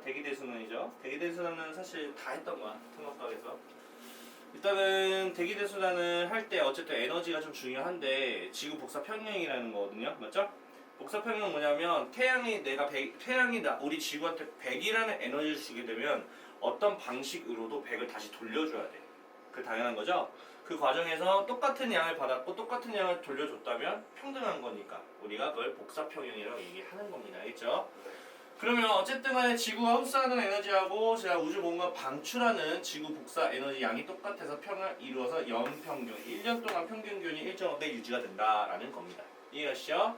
대기대순환이죠. 대기대순환은 사실 다 했던 거야, 통합과에서. 일단은 대기대순환을 할 때 어쨌든 에너지가 좀 중요한데 지구 복사 평형이라는 거거든요. 맞죠? 복사 평형은 뭐냐면 태양이 우리 지구한테 100이라는 에너지를 주게 되면 어떤 방식으로도 100을 다시 돌려줘야 돼. 그 당연한 거죠? 그 과정에서 똑같은 양을 받았고 똑같은 양을 돌려줬다면 평등한 거니까 우리가 그걸 복사 평형이라고 얘기하는 겁니다. 알겠죠? 그러면 어쨌든 간에 지구가 흡수하는 에너지하고 제가 우주 공간 방출하는 지구 복사 에너지 양이 똑같아서 평을 이루어서 연평균 1년 동안 평균균이 일정하게 유지가 된다라는 겁니다. 이해가시죠?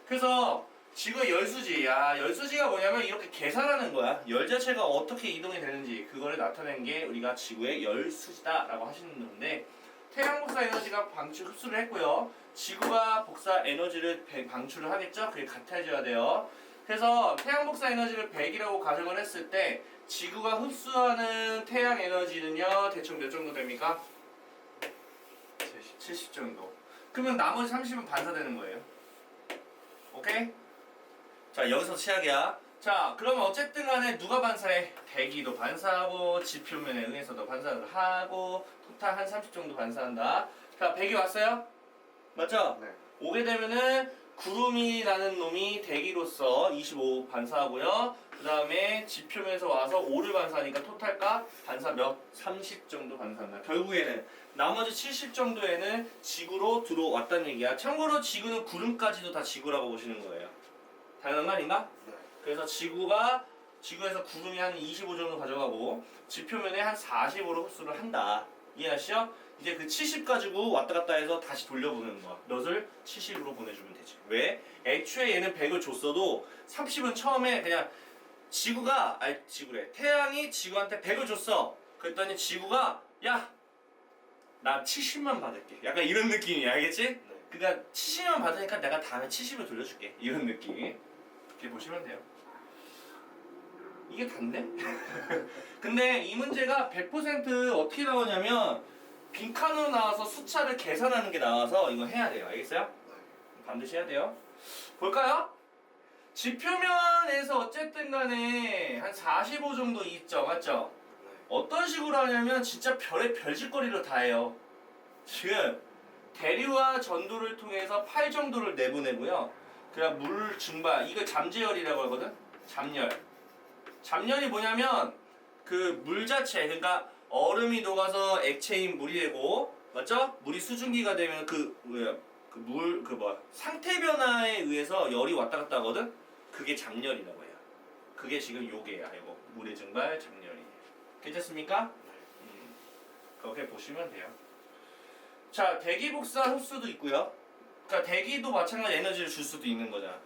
그래서 지구의 열수지, 열수지가 뭐냐면 이렇게 계산하는 거야. 열 자체가 어떻게 이동이 되는지 그거를 나타낸 게 우리가 지구의 열수지다라고 하시는 건데 태양 복사 에너지가 방출 흡수를 했고요. 지구가 복사 에너지를 방출을 하겠죠? 그게 같아져야 돼요. 그래서 태양 복사 에너지를 100이라고 가정을 했을 때 지구가 흡수하는 태양 에너지는요 대충 몇 정도 됩니까? 70 정도. 그러면 나머지 30은 반사되는 거예요. 오케이? 자, 여기서 시작이야. 자, 그러면 어쨌든 간에 누가 반사해? 대기도 반사하고 지표면에 의해서도 반사를 하고 토탈 한 30 정도 반사한다. 자, 100이 왔어요? 맞죠? 네. 오게 되면은 구름이라는 놈이 대기로서 25 반사하고요. 그 다음에 지표면에서 와서 5를 반사하니까 토탈가 반사 몇? 30 정도 반사한다. 결국에는 나머지 70 정도에는 지구로 들어왔다는 얘기야. 참고로 지구는 구름까지도 다 지구라고 보시는 거예요. 당연한 거 아닌가? 네. 그래서 지구에서 구름이 한 25 정도 가져가고 지표면에 한 45로 흡수를 한다. 이해하시죠? 이제 그 70 가지고 왔다 갔다 해서 다시 돌려보내는 거야. 몇을 70으로 보내주면 되지. 왜? 애초에 얘는 100을 줬어도 30은 처음에 그냥 태양이 지구한테 100을 줬어. 그랬더니 지구가 야! 나 70만 받을게. 약간 이런 느낌이야. 알겠지? 네. 그러니까 70만 받으니까 내가 다음에 70을 돌려줄게. 이런 느낌. 이렇게 보시면 돼요. 이게 단데? 근데 이 문제가 100% 어떻게 나오냐면 빈칸으로 나와서 숫자를 계산하는 게 나와서 이거 해야 돼요. 알겠어요? 네. 반드시 해야 돼요. 볼까요? 지표면에서 어쨌든 간에 한 45 정도 있죠. 맞죠? 네. 어떤 식으로 하냐면 진짜 별의 별짓거리로 다 해요. 지금 대류와 전도를 통해서 8 정도를 내보내고요. 그냥 물 증발, 이거 잠재열이라고 하거든? 잠열이 뭐냐면 그 물 자체, 그러니까 얼음이 녹아서 액체인 물이 되고, 맞죠? 물이 수증기가 되면 상태 변화에 의해서 열이 왔다 갔다 하거든? 그게 잠열이라고 해요. 그게 지금 요게야, 이거. 물의 증발, 잠열이에요. 괜찮습니까? 그렇게 보시면 돼요. 자, 대기 복사 흡수도 있고요. 그러니까 대기도 마찬가지 에너지를 줄 수도 있는 거잖아.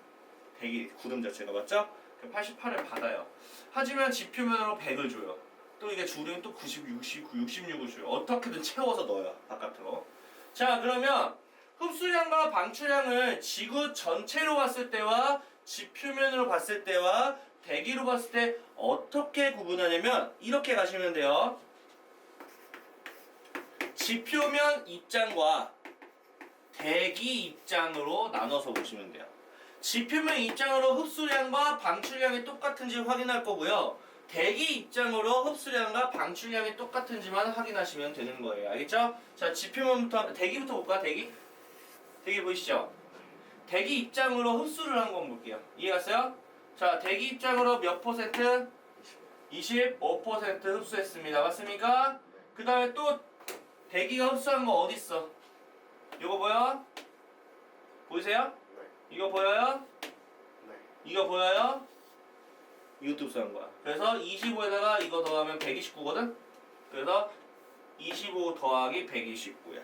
대기, 구름 자체가, 맞죠? 88을 받아요. 하지만 지표면으로 100을 줘요. 또 이게 줄이면 또 90, 69, 66을 줘요. 어떻게든 채워서 넣어요, 바깥으로. 자, 그러면 흡수량과 방출량을 지구 전체로 봤을 때와 지표면으로 봤을 때와 대기로 봤을 때 어떻게 구분하냐면 이렇게 가시면 돼요. 지표면 입장과 대기 입장으로 나눠서 보시면 돼요. 지표면 입장으로 흡수량과 방출량이 똑같은지 확인할 거고요. 대기 입장으로 흡수량과 방출량이 똑같은지만 확인하시면 되는 거예요. 알겠죠? 자, 지표면부터, 대기부터 볼까? 대기 보이시죠? 대기 입장으로 흡수를 한 건 볼게요. 이해갔어요? 자, 대기 입장으로 몇 퍼센트? 25% 흡수했습니다. 맞습니까? 그 다음에 또 대기가 흡수한 거 어딨어? 이거 보여? 보이세요? 네. 이거 보여요? 네. 이거 보여요? 이것도 흡수한 거야. 그래서 25에다가 이거 더하면 129거든? 그래서 25 더하기 129야.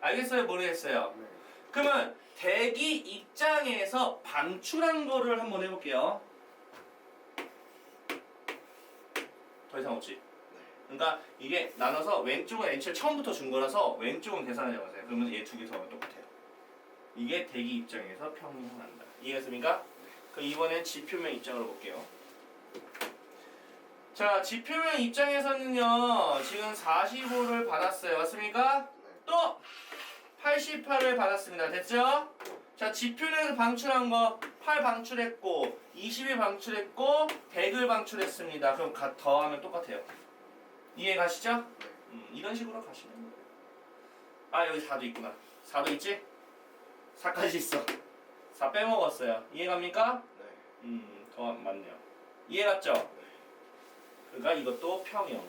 알겠어요? 모르겠어요? 네. 그러면 대기 입장에서 방출한 거를 한번 해볼게요. 더 이상 없지? 네. 그러니까 이게 나눠서 왼쪽은 n치를 처음부터 준 거라서 왼쪽은 계산하자고 하세요. 그러면 얘 두 개 더하면 똑같아요. 이게 대기 입장에서 평행한다. 이해했습니까? 그럼 이번엔 지표면 입장으로 볼게요. 자, 지표면 입장에서는요, 지금 45를 받았어요. 맞습니까? 네. 또 88을 받았습니다. 됐죠? 자, 지표면에서 방출한 거 8 방출했고 20을 방출했고 100을 방출했습니다. 그럼 더하면 똑같아요. 이해 가시죠? 이런 식으로 가시면 돼요. 아 여기 4도 있구나. 4도 있지? 4까지 있어. 4 빼먹었어요. 이해 갑니까? 네. 더 맞네요. 이해 갔죠? 그러니까 이것도 평형.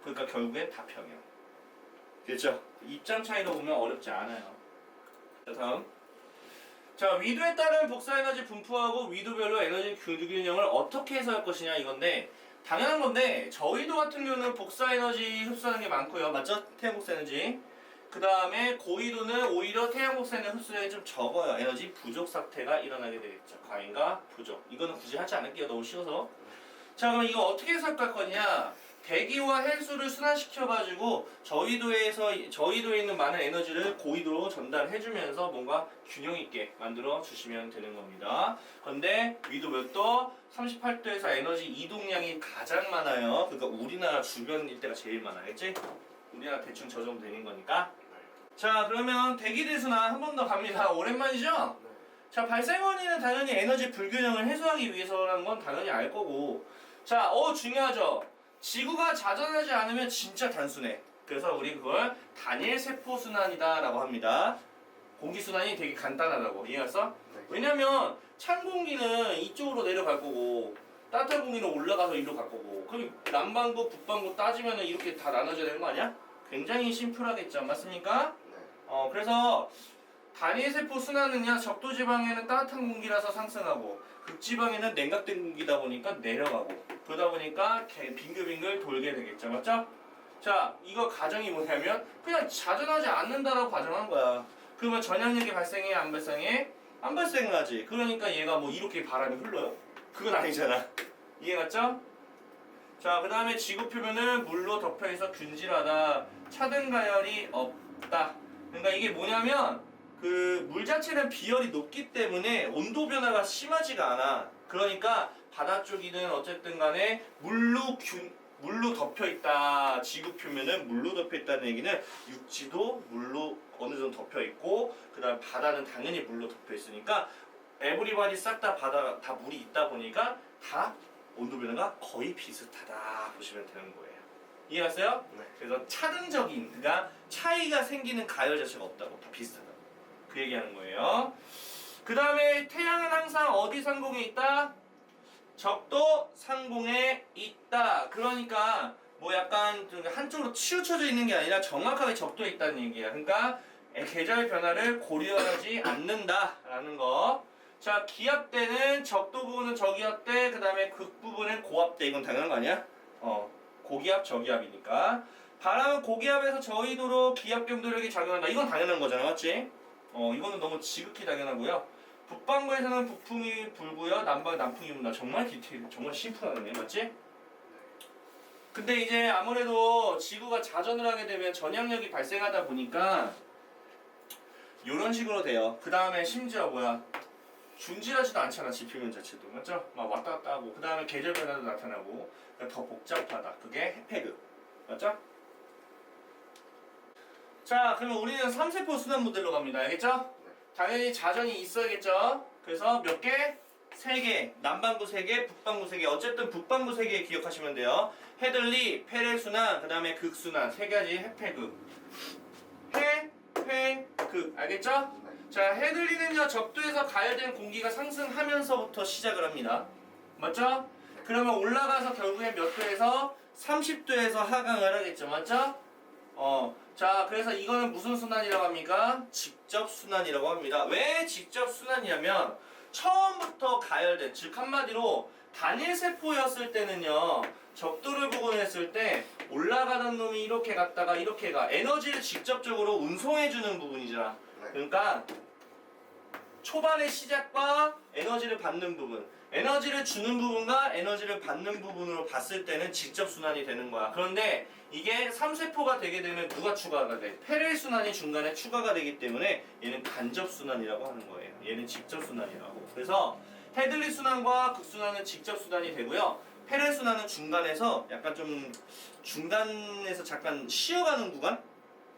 그러니까 결국엔 다 평형. 됐죠? 입장 차이로 보면 어렵지 않아요. 자 다음. 자 위도에 따른 복사 에너지 분포하고 위도별로 에너지 균형을 어떻게 해석할 것이냐 이건데 당연한 건데 저위도 같은 경우는 복사 에너지 흡수하는 게 많고요. 맞죠? 태양 복사 에너지. 그 다음에 고위도는 오히려 태양 복사 에너지 흡수량이 좀 적어요. 에너지 부족 사태가 일어나게 되겠죠. 과잉과 부족. 이거는 굳이 하지 않을게요. 너무 쉬워서. 자 그럼 이거 어떻게 해석할 거냐? 대기와 헬수를 순환시켜가지고 저위도에 있는 많은 에너지를 고위도로 전달해주면서 뭔가 균형 있게 만들어 주시면 되는 겁니다. 그런데 위도 몇 도? 38도에서 에너지 이동량이 가장 많아요. 그러니까 우리나라 주변 일대가 제일 많아겠지? 우리나라 대충 저 정도 되는 거니까. 자 그러면 대기대순환 한 번 더 갑니다. 오랜만이죠? 네. 자 발생 원인은 당연히 에너지 불균형을 해소하기 위해서라는 건 당연히 알 거고. 자 중요하죠. 지구가 자전하지 않으면 진짜 단순해. 그래서 우리 그걸 단일 세포 순환이다 라고 합니다. 공기 순환이 되게 간단하다고. 이해했어? 네. 왜냐면 찬 공기는 이쪽으로 내려갈 거고 따뜻한 공기는 올라가서 이리로 갈 거고 그럼 남반구 북반구 따지면 이렇게 다 나눠져야 되는 거 아니야? 굉장히 심플하겠죠. 맞습니까? 네. 그래서 단일 세포 순환은요 적도 지방에는 따뜻한 공기라서 상승하고 극지방에는 냉각된 공기다 보니까 내려가고 그러다 보니까 빙글빙글 돌게 되겠죠. 맞죠? 자 이거 가정이 뭐냐면 그냥 자전하지 않는다라고 가정한 거야. 그러면 전향력이 발생해 안 발생해? 안 발생하지. 그러니까 얘가 뭐 이렇게 바람이 흘러요? 그건 아니잖아. 이해 갔죠? 자 그 다음에 지구 표면은 물로 덮여있어 균질하다. 차등 가열이 없다. 그러니까 이게 뭐냐면 그 물 자체는 비열이 높기 때문에 온도 변화가 심하지가 않아. 그러니까 바다 쪽이든 어쨌든 간에 물로 덮여 있다. 지구 표면은 물로 덮여 있다는 얘기는 육지도 물로 어느 정도 덮여 있고 그다음 바다는 당연히 물로 덮여 있으니까 에브리바디 싹 다 바다 다 물이 있다 보니까 다 온도 변화가 거의 비슷하다 보시면 되는 거예요. 이해갔어요? 네. 그래서 차등적인 그러니까 차이가 생기는 가열 자체가 없다고 다 비슷하다. 그 얘기하는 거예요. 그 다음에 태양은 항상 어디 상공에 있다? 적도 상공에 있다. 그러니까 뭐 약간 좀 한쪽으로 치우쳐져 있는 게 아니라 정확하게 적도에 있다는 얘기야. 그러니까 계절 변화를 고려하지 않는다라는 거. 자 기압대는 적도 부분은 저기압대, 그 다음에 극 부분은 고압대. 이건 당연한 거 아니야? 고기압 저기압이니까. 바람은 고기압에서 저위도로 기압 경도력이 작용한다. 이건 당연한 거잖아, 맞지? 이거는 너무 지극히 당연하고요. 북반구에서는 북풍이 불고요. 남풍이 분다. 정말 디테일, 정말 심플하네, 맞지? 근데 이제 아무래도 지구가 자전을 하게 되면 전향력이 발생하다 보니까 이런 식으로 돼요. 그 다음에 심지어 뭐야? 준질하지도 않잖아, 지표면 자체도. 맞죠? 막 왔다 갔다 하고. 그 다음에 계절 변화도 나타나고. 그러니까 더 복잡하다. 그게 해패그. 맞죠? 자, 그러면 우리는 3세포 순환 모델로 갑니다. 알겠죠? 당연히 자전이 있어야겠죠? 그래서 몇 개? 3개. 남반구 3개, 북반구 3개. 어쨌든 북반구 3개 기억하시면 돼요. 헤들리, 페레순환, 그 다음에 극순환. 3가지 해패그. 극. 알겠죠? 자, 헤들리는요, 적도에서 가열된 공기가 상승하면서부터 시작을 합니다. 맞죠? 그러면 올라가서 결국엔 몇 도에서? 30도에서 하강을 하겠죠. 맞죠? 자, 그래서 이거는 무슨 순환이라고 합니까? 직접 순환이라고 합니다. 왜 직접 순환이냐면 처음부터 가열된, 즉 한마디로 단일 세포였을 때는요, 적도를 복원했을 때 올라가는 놈이 이렇게 갔다가 이렇게 가. 에너지를 직접적으로 운송해주는 부분이잖아. 그러니까 초반의 시작과 에너지를 받는 부분, 에너지를 주는 부분과 에너지를 받는 부분으로 봤을 때는 직접 순환이 되는 거야. 그런데 이게 3세포가 되게 되면 누가 추가가 돼? 페렐 순환이 중간에 추가가 되기 때문에 얘는 간접 순환이라고 하는 거예요. 얘는 직접 순환이라고. 그래서 헤들리 순환과 극순환은 직접 순환이 되고요. 페렐 순환은 중간에서 약간 좀 중간에서 잠깐 쉬어가는 구간?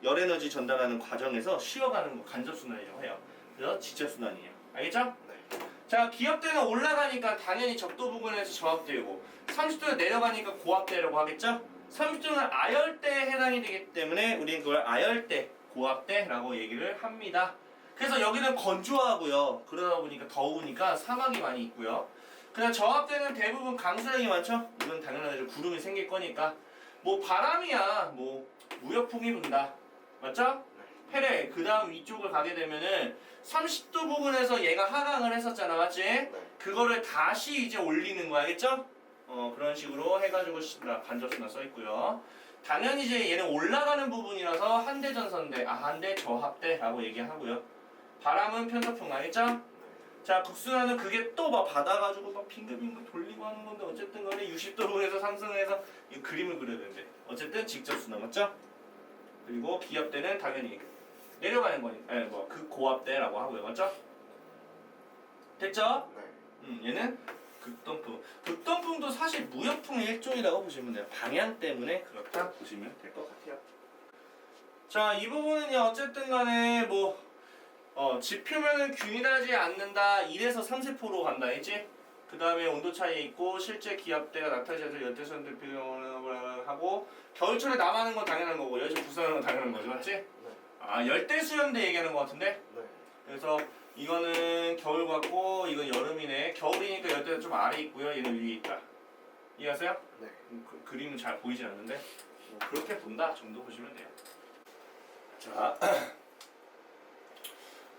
열 에너지 전달하는 과정에서 쉬어가는 거 간접 순환이라고 해요. 그래서 직접 순환이에요. 알겠죠? 네. 자, 기압대는 올라가니까 당연히 적도 부근에서 저압대고 30도에 내려가니까 고압대라고 하겠죠? 30도는 아열대에 해당이 되기 때문에 우리는 그걸 아열대, 고압대라고 얘기를 합니다. 그래서 여기는 건조하고요. 그러다 보니까 더우니까 사막이 많이 있고요. 그냥 저압대는 대부분 강수량이 많죠? 이건 당연하죠. 구름이 생길 거니까. 뭐 바람이야, 뭐 무역풍이 분다. 맞죠? 해래. 그 다음 위쪽을 가게 되면은 30도 부근에서 얘가 하강을 했었잖아. 맞지? 네. 그거를 다시 이제 올리는 거 알겠죠? 그런 식으로 해가지고 간접수나 써있고요. 당연히 이제 얘는 올라가는 부분이라서 한대전선대, 한대 저압대라고 얘기하고요. 바람은 편서풍 알겠죠? 자, 극순환은 그게 또 막 받아가지고 막 빙글빙글 돌리고 하는 건데 어쨌든 간에 60도 부근에서 상승해서 이 그림을 그려야 되는데 어쨌든 직접순환 맞죠? 그리고 기압대는 당연히 내려가는 거니까 그 고압대라고 하고요. 맞죠? 됐죠? 네. 얘는 극동풍. 극동풍도 사실 무역풍의 일종이라고 보시면 돼요. 방향 때문에 그렇다 보시면 될 것 같아요. 자, 이 부분은요. 어쨌든 간에 지표면은 균일하지 않는다. 1에서 3세포로 간다. 했지? 그 다음에 온도 차이 있고 실제 기압대가 나타나지 않을 열대선 대표를 하고 겨울철에 남하는 건 당연한 거고 여기서 부산하는 건 당연한 거지. 맞지? 네. 열대수염대 얘기하는 것 같은데? 네. 그래서 이거는 겨울 같고 이건 여름이네. 겨울이니까 열대가 좀 아래 있고요. 얘는 위에 있다. 이해하세요? 네. 그림은 잘 보이지 않는데 그렇게 본다 정도 보시면 돼요. 자,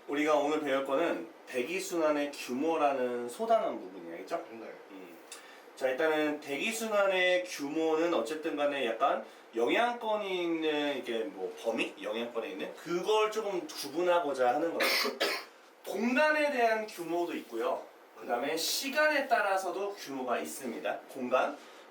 우리가 오늘 배울 거는 대기순환의 규모라는 소단원 부분이야, 알겠죠? 네. 자, 일단은 대기순환의 규모는 어쨌든 간에 약간 영향권이 있는 이게 범위? 영향권에 있는 그걸 조금 구분하고자 하는 거예요. 공간에 대한 규모도 있고요. 그 다음에 시간에 따라서도 규모가 있습니다.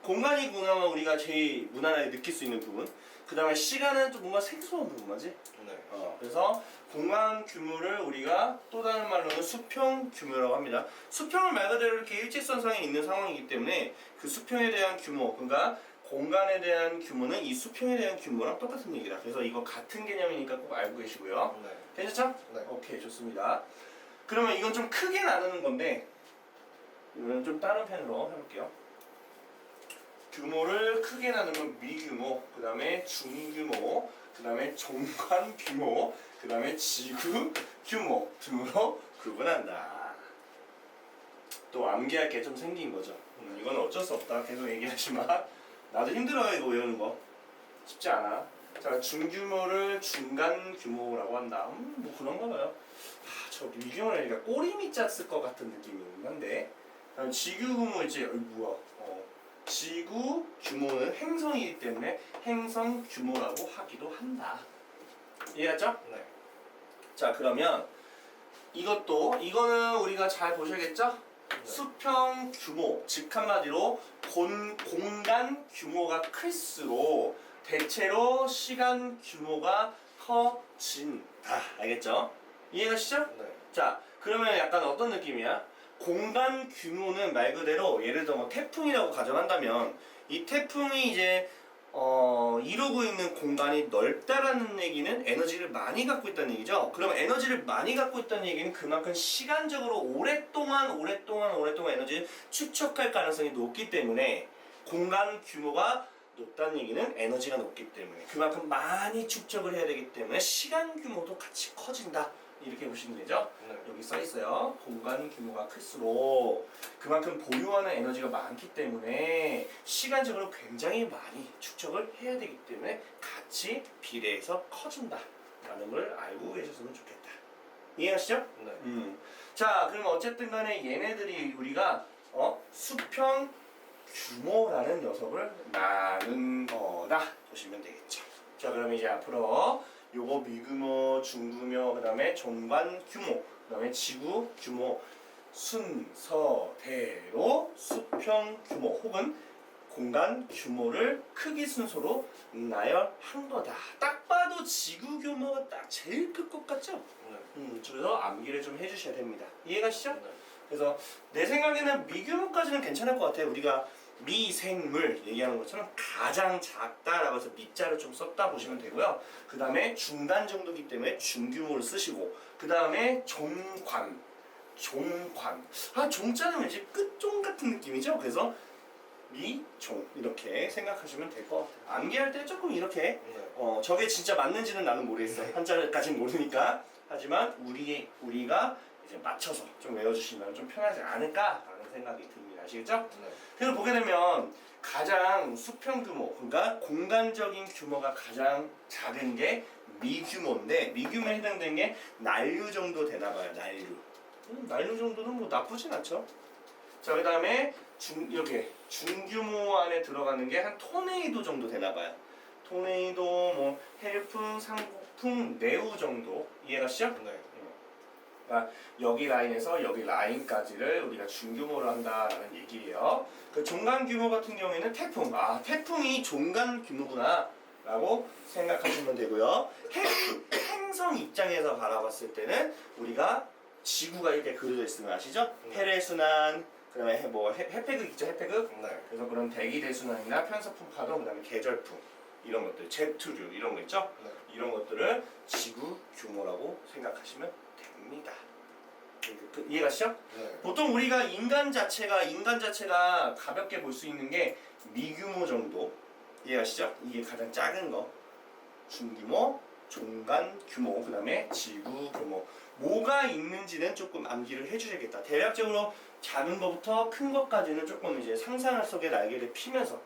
공간이 그나마 우리가 제일 무난하게 느낄 수 있는 부분. 그 다음에 시간은 좀 뭔가 생소한 부분, 맞지? 네. 그래서 공간 규모를 우리가 또 다른 말로는 수평 규모라고 합니다. 수평은 말 그대로 이렇게 일직선상에 있는 상황이기 때문에 그 수평에 대한 규모, 그러니까 공간에 대한 규모는 이 수평에 대한 규모랑 똑같은 얘기다. 그래서 이거 같은 개념이니까 꼭 알고 계시고요. 네. 괜찮죠? 네. 오케이, 좋습니다. 그러면 이건 좀 크게 나누는 건데 이거는 좀 다른 펜으로 해볼게요. 규모를 크게 나누면 미규모, 그 다음에 중규모, 그 다음에 종관 규모, 그 다음에 지구 규모 등으로 구분한다. 또 암기할 게 좀 생긴 거죠. 이건 어쩔 수 없다. 계속 얘기하지만 나도 힘들어요. 이거 외우는 거 쉽지 않아. 자, 중규모를 중간 규모라고 한다. 뭐 그런가 봐요. 저 미규모는 그러니까 꼬리미자 쓸 것 같은 느낌이긴 한데 지구 규모 이제 뭐야? 지구 규모는 행성이기 때문에 행성 규모라고 하기도 한다. 이해했죠? 네. 자, 그러면 이거는 우리가 잘 보셔야겠죠? 네. 수평 규모, 즉 한마디로 공간 규모가 클수록 대체로 시간 규모가 커진다. 알겠죠? 이해가시죠? 네. 자, 그러면 약간 어떤 느낌이야? 공간 규모는 말 그대로 예를 들어 태풍이라고 가정한다면 이 태풍이 이제 이루고 있는 공간이 넓다라는 얘기는 에너지를 많이 갖고 있다는 얘기죠. 그러면 에너지를 많이 갖고 있다는 얘기는 그만큼 시간적으로 오랫동안 에너지를 축적할 가능성이 높기 때문에 공간 규모가 높다는 얘기는 에너지가 높기 때문에 그만큼 많이 축적을 해야 되기 때문에 시간 규모도 같이 커진다. 이렇게 보시면 되죠. 네. 여기 써 있어요. 공간 규모가 클수록 그만큼 보유하는 에너지가 많기 때문에 시간적으로 굉장히 많이 축적을 해야 되기 때문에 같이 비례해서 커진다라는 걸 알고 계셨으면 좋겠다. 이해하시죠? 네. 자, 그러면 어쨌든 간에 얘네들이 우리가 수평 규모라는 녀석을 나눈 거다 보시면 되겠죠. 자, 그럼 이제 앞으로 요거 미규모, 중규모, 그 다음에 종관 규모, 그 다음에 지구 규모 순서대로 수평 규모 혹은 공간 규모를 크기 순서로 나열한 거다. 딱 봐도 지구 규모가 딱 제일 클 것 같죠? 네. 그래서 암기를 좀 해주셔야 됩니다. 이해가시죠? 네. 그래서 내 생각에는 미규모까지는 괜찮을 것 같아요. 우리가 미생물 얘기하는 것처럼 가장 작다라고 해서 미자를 좀 썼다 보시면 되고요. 그 다음에 중간 정도기 때문에 중규모를 쓰시고 그 다음에 종관 종관. 아, 종자는 왠지 끝종 같은 느낌이죠. 그래서 미종 이렇게 생각하시면 될 것 같아요. 암기할 때 조금 이렇게 네. 저게 진짜 맞는지는 나는 모르겠어요. 한자까지는 모르니까. 하지만 우리가 이제 맞춰서 좀 외워주시면 좀 편하지 않을까라는 생각이 듭니다. 아시겠죠? 네. 그래서 보게 되면 가장 수평 규모, 그러니까 공간적인 규모가 가장 작은 게 미규모인데, 미규모에 해당되는 게 난류 정도 되나 봐요. 난류. 난류 정도는 뭐 나쁘진 않죠. 자, 그 다음에 이렇게 중규모 안에 들어가는 게 한 토네이도 정도 되나 봐요. 토네이도, 뭐 해풍, 상풍, 내우 정도 이해가시죠? 네. 그러니까 여기 라인에서 여기 라인까지를 우리가 중규모로 한다라는 얘기예요. 그 종간 규모 같은 경우에는 태풍. 아, 태풍이 종간 규모구나 라고 생각하시면 되고요. 행성 입장에서 바라봤을 때는 우리가 지구가 이렇게 그려져 있으면 아시죠? 해례순환, 그 다음에 해패극 있죠? 해패극? 네. 그래서 그런 대기대순환이나 편서풍 파동, 그 다음에 계절풍 이런 것들, 제트류 이런 거 있죠? 네. 이런 것들을 지구 규모라고 생각하시면 됩니다. 이해가시죠? 네. 보통 우리가 인간 자체가 가볍게 볼 수 있는 게 미규모 정도. 이해가시죠? 이게 가장 작은 거. 중규모, 중간 규모, 그 다음에 지구 규모. 뭐가 있는지는 조금 암기를 해주셔야겠다. 대략적으로 작은 거부터 큰 것까지는 조금 이제 상상 속의 날개를 피면서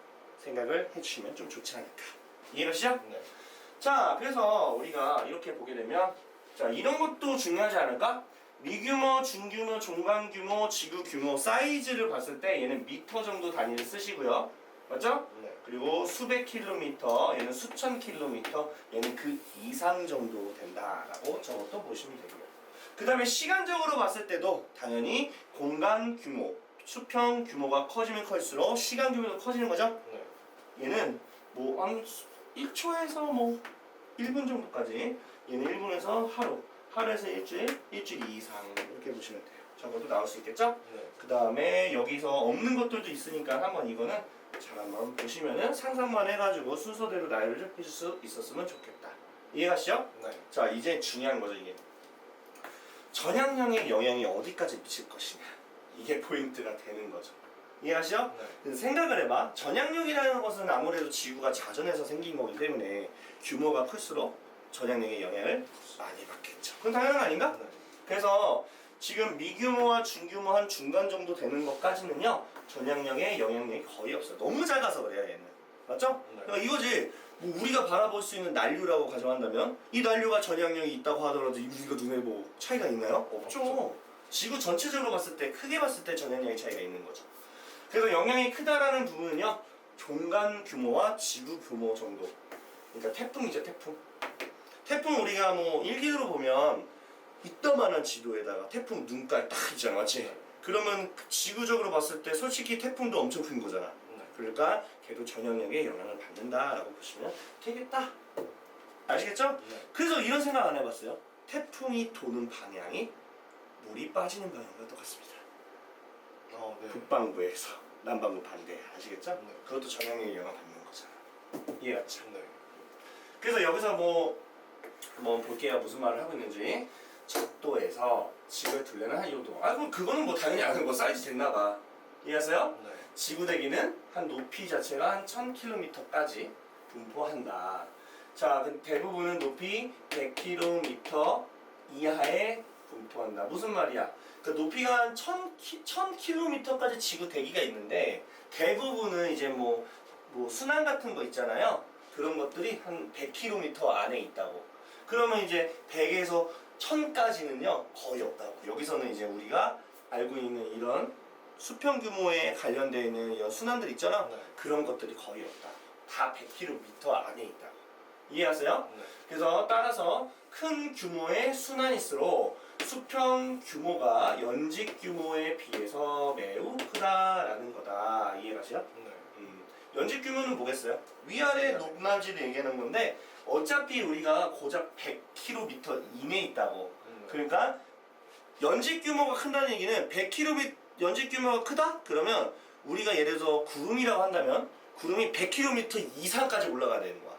생각을 해주시면 좀 좋지 않을까. 이해가시죠? 네. 자, 그래서 우리가 이렇게 보게 되면, 자, 이런 것도 중요하지 않을까? 미규모, 중규모, 종간규모, 지구 규모 사이즈를 봤을 때 얘는 미터 정도 단위를 쓰시고요. 맞죠? 네. 그리고 수백 킬로미터, 얘는 수천 킬로미터, 얘는 그 이상 정도 된다라고 저것도 보시면 되고요. 그 다음에 시간적으로 봤을 때도 당연히 공간 규모, 수평 규모가 커지면 클수록 시간 규모도 커지는 거죠? 네. 얘는 뭐 한 1초에서 뭐 1분 정도까지, 얘는 1분에서 하루에서 일주일 이상 이렇게 보시면 돼요. 저것도 나올 수 있겠죠? 네. 그 다음에 여기서 없는 것들도 있으니까 한번 이거는 잘 한번 보시면은 상상만 해가지고 순서대로 나열을 해줄 수 있었으면 좋겠다. 이해가시죠? 네. 자, 이제 중요한 거죠. 이게 전향형의 영향이 어디까지 미칠 것이냐, 이게 포인트가 되는 거죠. 이해하시죠? 네. 그래서 생각을 해봐. 전향력이라는 것은 아무래도 지구가 자전해서 생긴 거기 때문에 규모가 클수록 전향력의 영향을 많이 받겠죠. 그건 당연한 거 아닌가? 네. 그래서 지금 미규모와 중규모 한 중간 정도 되는 것까지는요, 전향력의 영향력이 거의 없어요. 너무 작아서 그래요, 얘는. 맞죠? 네. 그러니까 이거지. 뭐 우리가 바라볼 수 있는 난류라고 가정한다면 이 난류가 전향력이 있다고 하더라도 우리가 눈에 뭐 차이가 있나요? 없죠. 지구 전체적으로 봤을 때, 크게 봤을 때 전향력의 차이가 있는 거죠. 그래서 영향이 크다라는 부분은요, 종간 규모와 지구 규모 정도. 그러니까 태풍이죠, 태풍. 태풍 우리가 뭐 일기로 보면 이따만한 지도에다가 태풍 눈깔 딱 있잖아, 맞지? 네. 그러면 지구적으로 봤을 때 솔직히 태풍도 엄청 큰 거잖아. 네. 그러니까 걔도 전향력의 영향을 받는다라고 보시면 되겠다. 아시겠죠? 네. 그래서 이런 생각 안 해봤어요? 태풍이 도는 방향이 물이 빠지는 방향과 똑같습니다. 네. 북반구에서 남반구 반대. 아시겠죠? 네. 그것도 전향력의 영향 받는 거잖아. 이해갔죠? 네. 그래서 여기서 한번 볼게요. 무슨 말을 하고 있는지. 적도에서 지구의 둘레는 한 1도. 아, 그럼 그거는 뭐 당연히 아는 거. 사이즈 됐나봐. 이해하세요? 네. 지구 대기는 한 높이 자체가 한 1000km까지 분포한다. 자, 그 대부분은 높이 100km 이하에 분포한다. 무슨 말이야? 그 높이가 한 1000km까지 지구 대기가 있는데 대부분은 이제 뭐 순환 같은 거 있잖아요. 그런 것들이 한 100km 안에 있다고. 그러면 이제 100에서 1000까지는요 거의 없다고. 여기서는 이제 우리가 알고 있는 이런 수평 규모에 관련되어 있는 이런 순환들 있잖아. 네. 그런 것들이 거의 없다. 다 100km 안에 있다고. 이해하세요? 네. 그래서 따라서 큰 규모의 순환일수록 수평 규모가 연직 규모에 비해서 매우 크다라는 거다. 이해가시죠? 네. 연직 규모는 뭐겠어요? 위아래 높낮이를 얘기하는 건데 어차피 우리가 고작 100km 이내에 있다고. 그러니까 연직 규모가 큰다는 얘기는 100km 연직 규모가 크다? 그러면 우리가 예를 들어서 구름이라고 한다면 구름이 100km 이상까지 올라가야 되는 거야.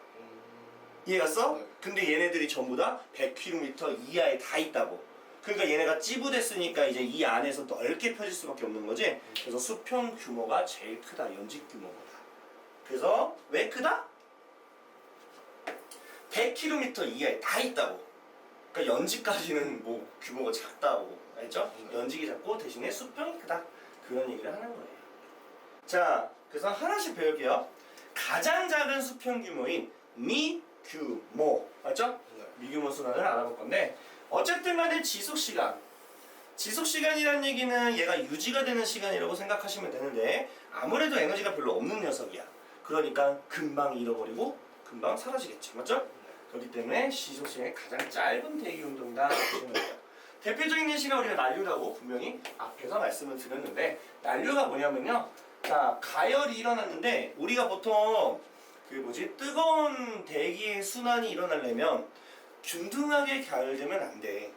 이해갔어? 네. 근데 얘네들이 전부 다 100km 이하에 다 있다고. 그러니까 얘네가 찌부됐으니까 이제 이 안에서 넓게 펴질 수밖에 없는 거지. 그래서 수평 규모가 제일 크다. 연직 규모보다. 그래서 왜 크다? 100km 이하에 다 있다고. 그러니까 연직까지는 뭐 규모가 작다고. 알죠? 연직이 작고 대신에 수평이 크다. 그런 얘기를 하는 거예요. 자, 그래서 하나씩 배울게요. 가장 작은 수평 규모인 미규모. 맞죠? 네. 미규모 순환을 알아볼 건데 어쨌든 간에 지속시간이라는 얘기는 얘가 유지가 되는 시간이라고 생각하시면 되는데 아무래도 에너지가 별로 없는 녀석이야. 그러니까 금방 잃어버리고 금방 사라지겠지. 맞죠? 그렇기 때문에 지속시간이 가장 짧은 대기운동이다 보시면 돼요. 대표적인 예시가 우리가 난류라고 분명히 앞에서 말씀을 드렸는데 난류가 뭐냐면요. 자, 가열이 일어났는데 우리가 보통 뜨거운 대기의 순환이 일어나려면 균등하게 가열되면 안 돼.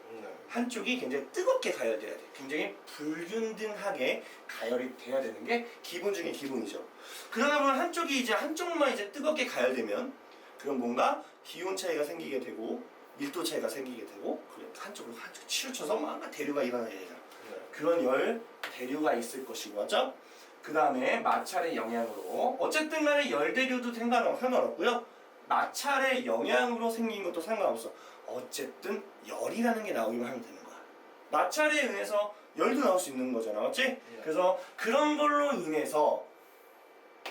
한쪽이 굉장히 뜨겁게 가열돼야 돼. 굉장히 불균등하게 가열이 돼야 되는 게 기본 중에 기본이죠. 그러다 보면 한쪽만 이제 뜨겁게 가열되면 그럼 뭔가 기온 차이가 생기게 되고 밀도 차이가 생기게 되고 그러니까 한쪽으로 치우쳐서 뭔가 대류가 일어나야 되잖아. 그런 열 대류가 있을 것이고 맞죠? 그 다음에 마찰의 영향으로 어쨌든 간에 열대류도 상관없고요. 마찰의 영향으로 생긴 것도 상관없어. 어쨌든 열이라는 게 나오기만 하면 되는 거야. 마찰에 의해서 열도 나올 수 있는 거잖아. 맞지? 그래서 그런 걸로 인해서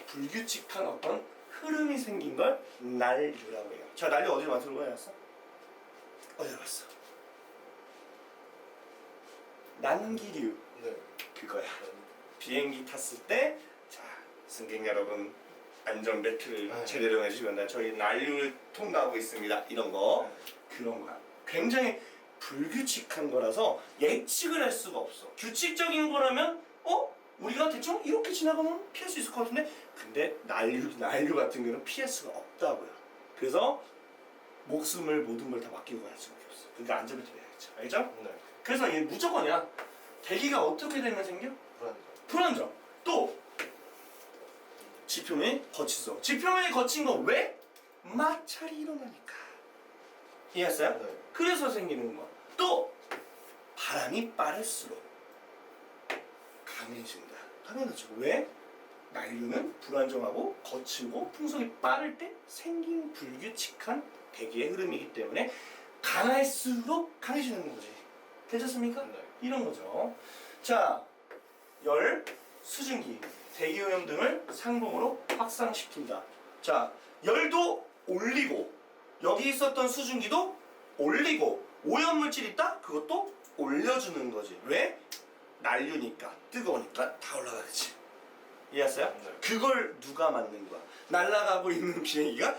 불규칙한 어떤 흐름이 생긴 걸 난류라고 해요. 자, 난류 어디로 만들고 가놨어? 어디로 갔어? 난기류. 네. 그거야. 비행기 탔을 때, 자, 승객 여러분 안전벨트를 제대로 해주시면 저희 난류를 통과하고 있습니다. 이런 거. 그런 거야. 굉장히 불규칙한 거라서 예측을 할 수가 없어. 규칙적인 거라면 우리가 대충 이렇게 지나가면 피할 수 있을 것 같은데 근데 난류 같은 경우는 피할 수가 없다고요. 그래서 목숨을 모든 걸 다 맡기고 갈 수밖에 없어. 그러니까 안전벨트 매야겠죠. 알죠? 네. 그래서 얘 무조건이야. 대기가 어떻게 되면 생겨? 불안정. 또 지표면이 거치성. 지표면이 거친 거 왜? 마찰이 일어나니까. 이해했어요? 네. 그래서 생기는 거야. 또 바람이 빠를수록 강해진다. 당연하죠. 왜? 난류는 불안정하고 거칠고 풍속이 빠를 때 생긴 불규칙한 대기의 흐름이기 때문에 강할수록 강해지는 거지. 괜찮습니까? 네. 이런 거죠. 자, 열, 수증기, 대기오염 등을 상봉으로 확산시킨다. 자, 열도 올리고 여기 있었던 수증기도 올리고 오염물질 있다? 그것도 올려주는 거지. 왜? 난류니까 뜨거우니까 다 올라가겠지. 이해했어요? 네. 그걸 누가 맞는 거야? 날아가고 있는 비행기가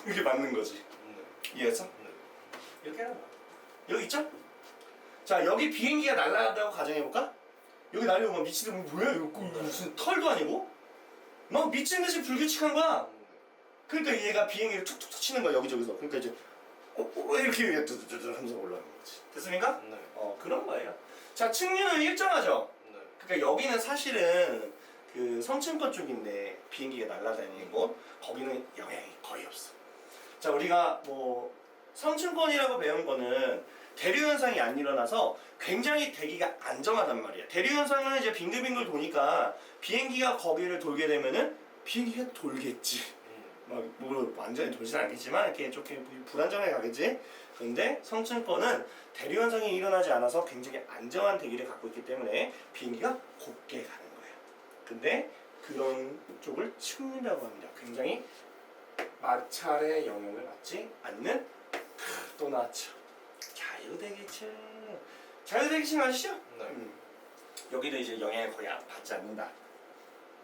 이렇게 맞는 거지. 이해했어? 네. 이렇게 하는 거야. 여기 있죠? 자, 여기 비행기가 날아간다고 가정해볼까? 여기 날려오면 미치는 뭐야? 이거 무슨 털도 아니고? 막 미친 듯이 불규칙한 거야. 그러니까 얘가 비행기를 툭툭툭 치는 거야 여기저기서. 그러니까 이제 이렇게 뚜뚜뚜 하면서 올라가는 거지. 됐습니까? 네. 그런 거예요. 자, 측류는 일정하죠. 네. 그러니까 여기는 사실은 그 성층권 쪽인데 비행기가 날아다니는 곳 거기는 영향이 거의 없어. 자, 우리가 뭐 성층권이라고 배운 거는 대류 현상이 안 일어나서 굉장히 대기가 안정하단 말이야. 대류 현상은 이제 빙글빙글 도니까 비행기가 거기를 돌게 되면은 비행기가 돌겠지. 뭐 완전히 돌진 않겠지만 이렇게 조금 불안정하게 가겠지. 근데 성층권은 대류 현상이 일어나지 않아서 굉장히 안정한 대기를 갖고 있기 때문에 비행기가 곱게 가는 거예요. 근데 그런 쪽을 측류라고 합니다. 굉장히 마찰의 영향을 받지 않는 또 나왔죠. 자유대기층. 자유대기층 아시죠? 네. 여기도 이제 영향을 거의 받지 않는다.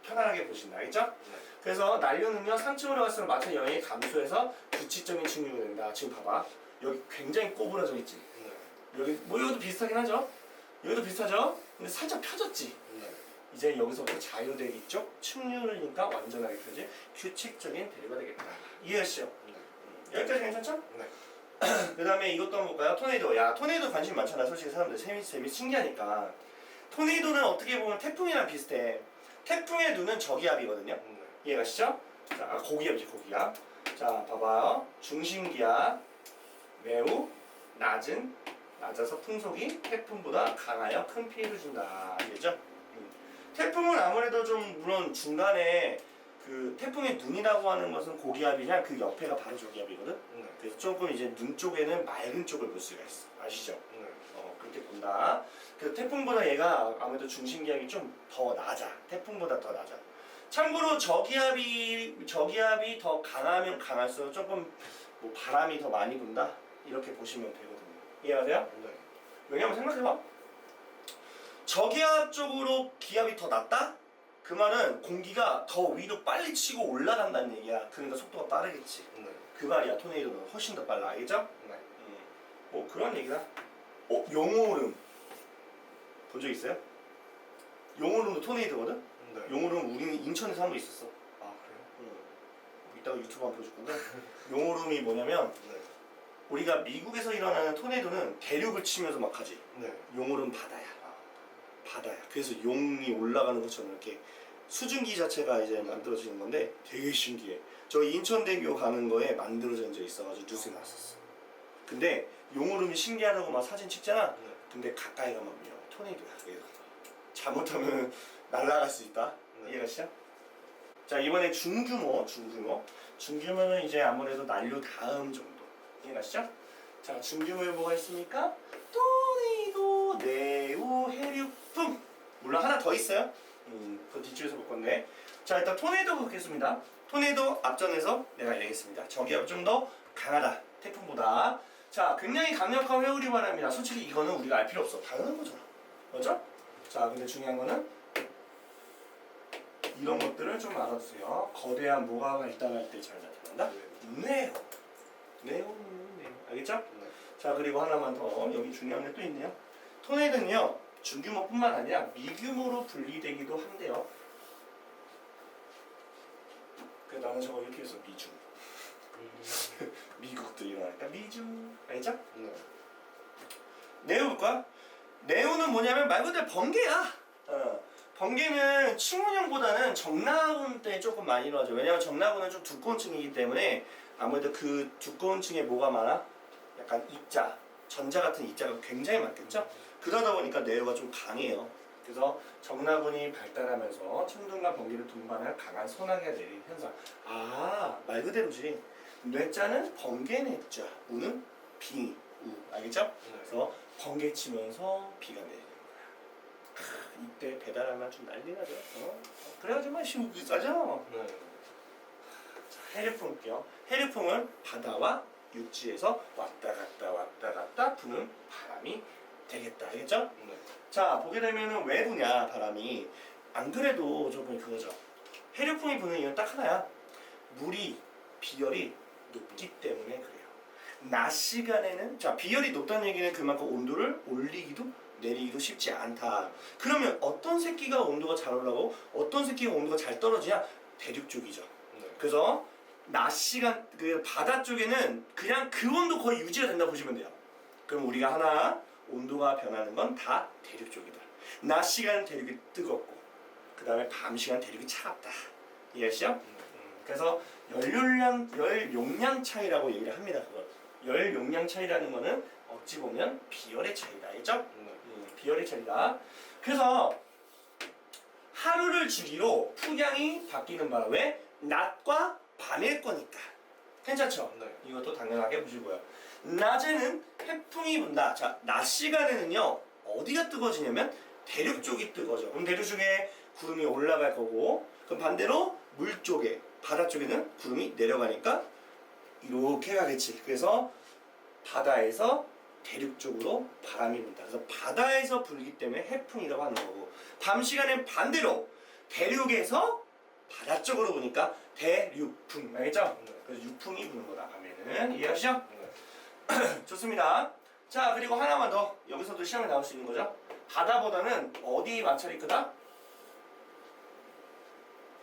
편안하게 보신다. 알겠죠? 네. 그래서 난류는요 상층으로 갈수록 마찰 영향이 감소해서 규칙적인 측류가 된다. 지금 봐봐. 여기 굉장히 꼬부라져 있지. 네. 여기 뭐 여기도 비슷하긴 하죠. 여기도 비슷하죠. 근데 살짝 펴졌지. 네. 이제 여기서부터 자유대기 쪽 측류니까 완전하게 펴지 규칙적인 대류가 되겠다. 이해하시죠? 네. 여기까지 괜찮죠? 네. 그 다음에 이것도 한번 볼까요? 토네이도. 야, 토네이도 관심 많잖아. 솔직히 사람들 신기하니까. 토네이도는 어떻게 보면 태풍이랑 비슷해. 태풍의 눈은 저기압이거든요. 네. 이해가시죠? 자, 고기압이지, 고기압. 자, 봐봐요. 중심기압 매우 낮은 낮아서 풍속이 태풍보다 강하여 큰 피해를 준다. 알겠죠? 태풍은 아무래도 좀 물론 중간에 그 태풍의 눈이라고 하는 것은 고기압이냐 그 옆에가 바로 저기압이거든. 네. 그래서 조금 이제 눈 쪽에는 맑은 쪽을 볼 수가 있어. 아시죠? 네. 그렇게 본다. 그 태풍보다 얘가 아무래도 중심기압이 좀 더 낮아. 태풍보다 더 낮아. 참고로 저기압이 더 강하면 강할수록 조금 뭐 바람이 더 많이 분다 이렇게 보시면 되거든요. 이해가세요? 네. 왜냐면 생각해봐. 저기압 쪽으로 기압이 더 낮다? 그 말은 공기가 더 위로 빨리 치고 올라간다는 얘기야. 그러니까 속도가 빠르겠지. 네. 그 말이야. 토네이도는 훨씬 더 빨라. 알겠죠? 네. 뭐 그런 얘기다. 용오름 본 적 있어요? 용오름도 토네이도거든? 네. 용오름 우리는 인천에서 한 번 있었어. 아 그래요? 이따가 유튜브 한번 보여줄 건데 용오름이 뭐냐면 네. 우리가 미국에서 일어나는 토네이도는 대륙을 치면서 막 하지. 네. 용오름 바다야. 바다야. 그래서 용이 올라가는 것처럼 이렇게 수증기 자체가 이제 만들어지는 건데 되게 신기해. 저 인천대교 가는 거에 만들어진 적 있어가지고 뉴스에 나왔었어. 근데 용오름이 신기하다고 막 사진 찍잖아. 네. 근데 가까이 가면 위험해. 토네이도야. 그래서 잘못하면 날아갈 수 있다. 네. 이해가시죠? 자 이번에 중규모는 이제 아무래도 난류 다음 정도. 이해가시죠? 자 중규모에 뭐가 있습니까? 토네이도, 내우, 해류풍. 물론 하나 더 있어요. 그 뒤쪽에서 볼 건데. 자 일단 토네이도 보겠습니다. 토네이도 앞전에서 내가 얘기했습니다. 저기압 좀 더 강하다. 태풍보다. 자 굉장히 강력한 회오리 바람이다. 솔직히 이거는 우리가 알 필요 없어. 당연한 거잖아. 맞죠? 자 근데 중요한 거는 이런 것들을 좀 알아두세요. 거대한 뭐가 발달할 때 잘 나타난다? 네오. 알겠죠? 네. 자 그리고 하나만 더 여기 중요한 게 또 있네요. 토네이도는요 중규모뿐만 아니라 미규모로 분리되기도 한대요. 그래서 나는 저거 이렇게 해서 미주. 미국도 일어나니까 미주. 알겠죠? 네. 네오 볼까? 네오는 뭐냐면 말 그대로 번개야. 번개는 층운형보다는 정나운 때 조금 많이 일어나죠. 왜냐면 정나운은 좀 두꺼운 층이기 때문에 아무래도 그 두꺼운 층에 뭐가 많아? 약간 입자, 전자 같은 입자가 굉장히 많겠죠? 그러다 보니까 네오가 좀 강해요. 그래서 정나군이 발달하면서 천둥과 번개를 동반할 강한 소나기가 내리는 현상. 말 그대로지. 뇌자는 번개 뇌자, 우는 비, 우. 알겠죠? 네. 그래서 번개 치면서 비가 내리는 거야. 이때 배달하면 좀 난리 나죠. 그래가지고 막 쉬우 비싸죠. 네. 자, 해류풍 볼게요. 해류풍은 바다와 육지에서 왔다 갔다 부는 바람이 되겠다. 알겠죠? 네. 자 보게 되면은 왜 부냐 바람이. 안 그래도 저번에 그거죠. 해류풍이 부는 이유는 딱 하나야. 물이 비열이 높기 때문에 그래요. 낮 시간에는 자 비열이 높다는 얘기는 그만큼 온도를 올리기도 내리기도 쉽지 않다. 그러면 어떤 새끼가 온도가 잘 올라가고 어떤 새끼가 온도가 잘 떨어지냐? 대륙 쪽이죠. 네. 그래서 낮 시간 그 바다 쪽에는 그냥 그 온도 거의 유지가 된다 보시면 돼요. 그럼 우리가 하나 온도가 변하는 건 다 대륙 쪽이다. 낮 시간 대륙이 뜨겁고 그 다음에 밤 시간 대륙이 차갑다. 이해하시죠? 그래서 열 용량 차이라고 얘기를 합니다. 그걸. 열 용량 차이라는 거는 어찌 보면 비열의 차이다. 알죠? 네. 비열의 차이다. 그래서 하루를 주기로 풍향이 바뀌는 바람에 낮과 밤일 거니까. 괜찮죠? 네. 이것도 당연하게 보시고요. 낮에는 해풍이 분다. 자, 낮 시간에는요 어디가 뜨거워지냐면 대륙 쪽이 뜨거워져. 그럼 대륙 쪽에 구름이 올라갈 거고, 그럼 반대로 물 쪽에 바다 쪽에는 구름이 내려가니까 이렇게 가겠지. 그래서 바다에서 대륙 쪽으로 바람이 분다. 그래서 바다에서 불기 때문에 해풍이라고 하는 거고, 밤 시간엔 반대로 대륙에서 바다 쪽으로 부니까 대륙풍. 알겠죠? 그래서 육풍이 부는 거다. 밤에는. 이해하시죠? 네. 좋습니다. 자 그리고 하나만 더. 여기서도 시험에 나올 수 있는 거죠. 바다보다는 어디 마찰이 크다?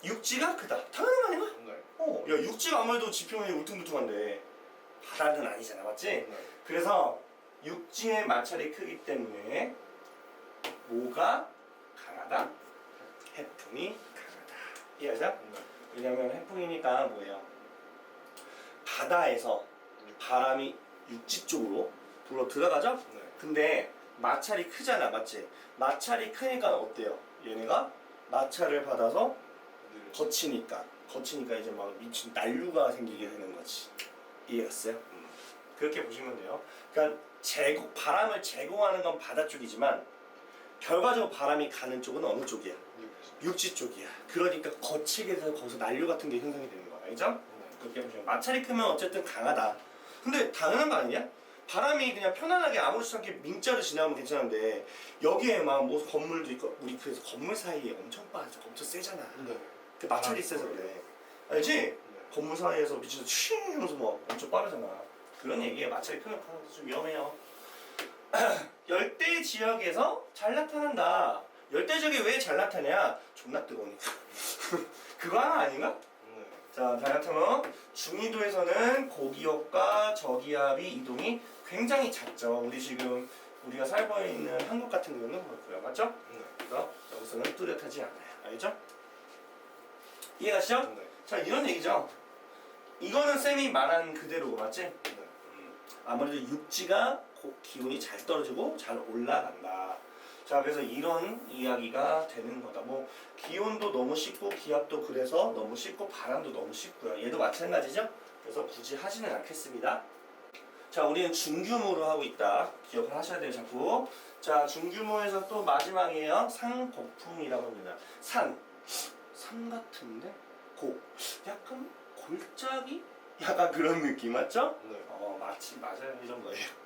육지가 크다. 당연한 거 아닌가? 네. 야 육지가 아무래도 지표면이 울퉁불퉁한데 바다는 아니잖아. 맞지? 네. 그래서 육지의 마찰이 크기 때문에 뭐가 강하다? 해풍이 강하다. 이해하죠? 네. 왜냐면 해풍이니까 뭐예요? 바다에서 바람이 육지 쪽으로 불러 들어가죠? 네. 근데 마찰이 크잖아, 맞지? 마찰이 크니까 어때요? 얘네가 마찰을 받아서 거치니까 이제 막 미친 난류가 생기게 되는 거지. 이해갔어요? 그렇게 보시면 돼요. 그러니까 바람을 제공하는 건 바다 쪽이지만 결과적으로 바람이 가는 쪽은 어느 쪽이야? 육지 쪽이야. 그러니까 거치게 돼서 거기서 난류 같은 게 형성이 되는 거야. 알죠? 그렇게 보시면 마찰이 크면 어쨌든 강하다. 근데 당연한 거 아니냐? 바람이 그냥 편안하게 아무렇지 않게 민자로 지나가면 괜찮은데 여기에 막 뭐 건물도 있고 우리 그래서 건물 사이에 엄청 빠져 엄청 세잖아. 그 마찰이 세서 그래. 알지? 건물 사이에서 미쳐서 취 하면서 뭐 엄청 빠르잖아. 그런 얘기에 마찰이 크면 좀 위험해요. 열대 지역에서 잘 나타난다. 열대 지역에 왜 잘 나타내냐? 존나 뜨거우니까. 그거 하나 아닌가? 자, 잘 나타나면 중위도에서는 고기압과 저기압이 이동이 굉장히 잦죠. 우리가 살고 있는 한국 같은 경우는 그렇고요. 맞죠? 그래서 여기서는 뚜렷하지 않아요. 알죠? 이해가시죠? 자, 이런 얘기죠. 이거는 쌤이 말한 그대로고 맞지? 아무래도 육지가 기온이 잘 떨어지고 잘 올라간다. 자, 그래서 이런 이야기가 되는 거다. 뭐 기온도 너무 쉽고 기압도 그래서 너무 쉽고 바람도 너무 쉽고요. 얘도 마찬가지죠. 그래서 굳이 하지는 않겠습니다. 자, 우리는 중규모로 하고 있다. 기억을 하셔야 돼요, 자꾸. 자, 중규모에서 또 마지막이에요. 산곡풍이라고 합니다. 산 같은데 약간 골짜기? 약간 그런 느낌 맞죠? 맞아요. 이런 거예요.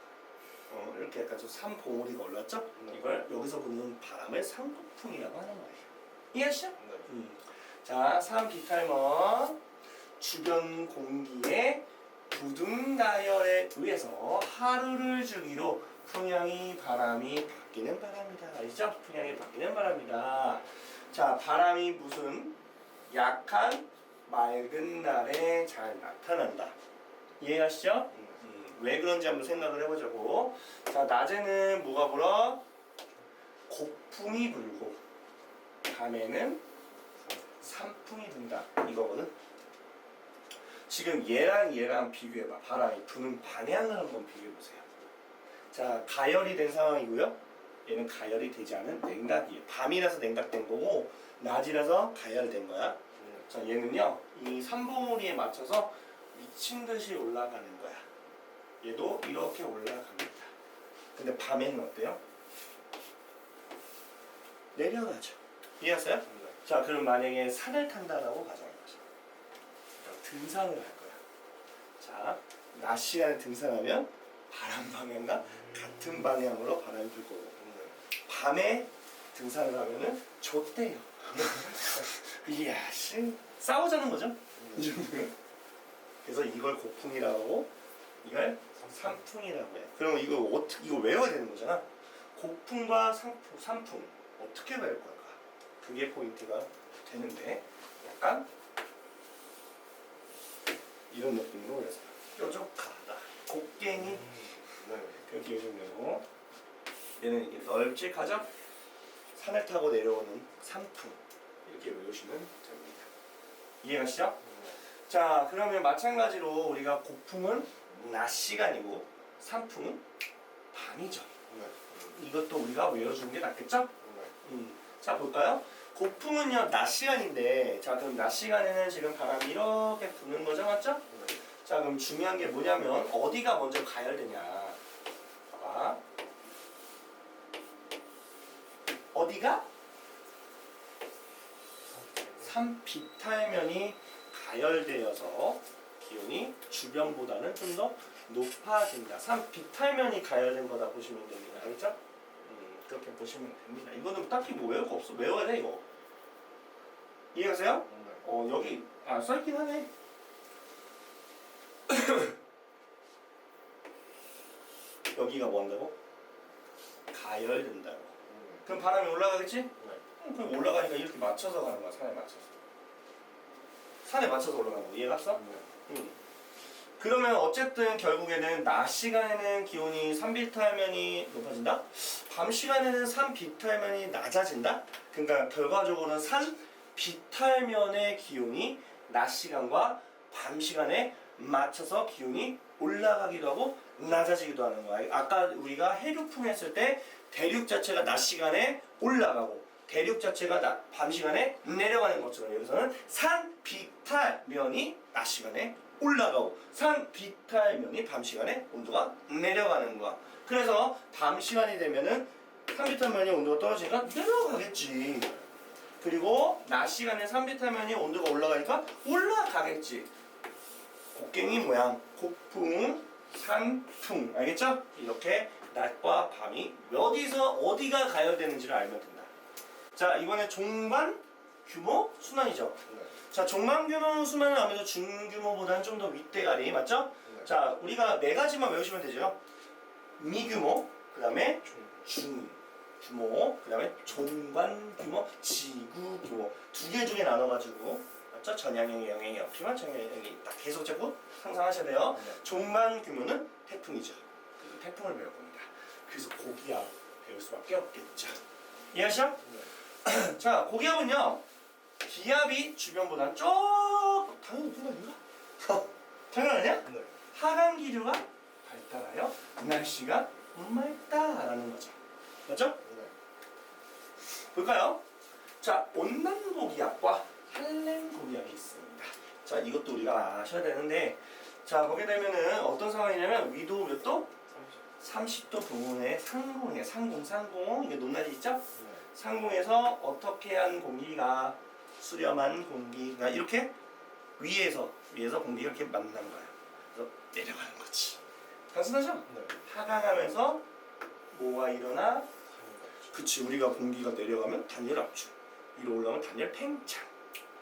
이렇게 약간 좀 산봉우리가 올랐죠? 이걸 여기서 부는 바람을 산곡풍이라고 하는 거예요. 이해하시죠? 자, 산 비탈먼 주변 공기의 부둥 가열에 의해서 하루를 주기로 풍향이 바람이 바뀌는 바람이다. 알죠? 풍향이 바뀌는 바람이다. 자, 바람이 무슨 약한 맑은 날에 잘 나타난다. 이해하시죠? 왜 그런지 한번 생각을 해보자고. 자, 낮에는 뭐가 불어? 곡풍이 불고 밤에는 산풍이 분다. 이거거든. 지금 얘랑 비교해봐. 바람이 부는 방향을 한번 비교해보세요. 자, 가열이 된 상황이고요. 얘는 가열이 되지 않은 냉각이에요. 밤이라서 냉각된 거고 낮이라서 가열된 거야. 자, 얘는요 이 산봉우리에 맞춰서 미친 듯이 올라가는 거야. 얘도 이렇게 올라갑니다. 근데 밤에는 어때요? 내려가죠. 이해했어요? 자, 그럼 만약에 산을 탄다라고 가정해보자. 등산을 할 거야. 자, 낮 시간에 등산하면 바람 방향과 같은 방향으로 바람이 불 거고, 밤에 등산을 하면은 좆대요. 이야, 씨, 싸우자는 거죠? 이 정도면. 그래서 이걸 곡풍이라고 하고, 이걸 산풍이라고 해. 그럼 이거 외워야 되는 거잖아. 곡풍과 산풍 어떻게 외울 걸까? 그게 포인트가 되는데, 약간 이런 느낌으로 해서 뾰족하다. 곡괭이 그렇게 요즘 되고, 얘는 이게 널찍하죠? 산을 타고 내려오는 산풍 이렇게 외우시면 됩니다. 이해가시죠? 자, 그러면 마찬가지로 우리가 곡풍은 낮 시간이고 산풍은 밤이죠. 이것도 우리가 외워주는 게 낫겠죠? 자, 볼까요? 곡풍은요 낮 시간인데, 자, 그럼 낮 시간에는 지금 바람이 이렇게 부는 거죠, 맞죠? 자, 그럼 중요한 게 뭐냐면 어디가 먼저 가열되냐. 봐봐. 어디가? 산 비탈면이 가열되어서 기온이 주변보다는 좀 더 높아진다. 산 비탈면이 가열된 거다 보시면 됩니다. 알겠죠? 그렇게 보시면 됩니다. 이거는 딱히 뭐 외울 거 없어. 외워야 돼 이거. 이해가세요? 여기 써있긴 하네. 여기가 뭐 한다고? 가열된다고. 그럼 바람이 올라가겠지? 그럼 올라가니까 이렇게 맞춰서 가는 거야. 산에 맞춰서. 산에 맞춰서 올라가는 거. 이해갔어? 그러면 어쨌든 결국에는 낮 시간에는 기온이 산 비탈면이 높아진다. 밤 시간에는 산 비탈면이 낮아진다. 그러니까 결과적으로는 산 비탈면의 기온이 낮 시간과 밤 시간에 맞춰서 기온이 올라가기도 하고 낮아지기도 하는 거야. 아까 우리가 해류풍 했을 때 대륙 자체가 낮 시간에 올라가고 대륙 자체가 밤 시간에 내려가는 것처럼 여기서는 산 비탈면이 낮 시간에 올라가고 산 비탈면이 밤 시간에 온도가 내려가는 거야. 그래서 밤 시간이 되면은 산 비탈면이 온도가 떨어지니까 내려가겠지. 그리고 낮 시간에 산 비탈면이 온도가 올라가니까 올라가겠지. 곡괭이 모양, 곡풍, 산풍, 알겠죠? 이렇게 낮과 밤이 어디가 가열되는지를 알면 된다. 자, 이번에 종반 규모 순환이죠. 네. 자, 종반 규모 순환은 아무래도 중규모보다는 좀 더 윗대가리, 맞죠? 네. 자, 우리가 네 가지만 외우시면 되죠. 미규모, 그 다음에 중규모, 그 다음에 종반 규모, 지구 규모 두 개 중에 나눠가지고, 맞죠? 전향형이 영향이 없지만 전향형이 딱 계속 자꾸 상상하셔야 돼요. 네. 종반 규모는 태풍이죠. 그래서 태풍을 배울 겁니다. 그래서 고기압 배울 수밖에 없겠죠. 이해하시죠? 네. 자, 고기압은요, 기압이 주변보다 당연히 그거 아닌가? 당연 아니야? 네. 하강 기류가 발달하여 날씨가 맑다라는 거죠. 맞죠? 네. 볼까요? 자, 온난 고기압과 한랭 고기압이 있습니다. 자, 이것도 우리가 아셔야 되는데, 자, 보게 되면은 어떤 상황이냐면 위도 몇 도? 30도 부근의 상공이에요. 상공. 이게 높낮이 있죠? 네. 상공에서 어떻게 한 공기가 수렴한 공기가 이렇게 위에서 공기가 이렇게 만난 거야. 그래서 내려가는 거지. 단순하죠? 네. 하강하면서 뭐가 일어나? 그치, 우리가 공기가 내려가면 단열 압축, 위로 올라가면 단열 팽창.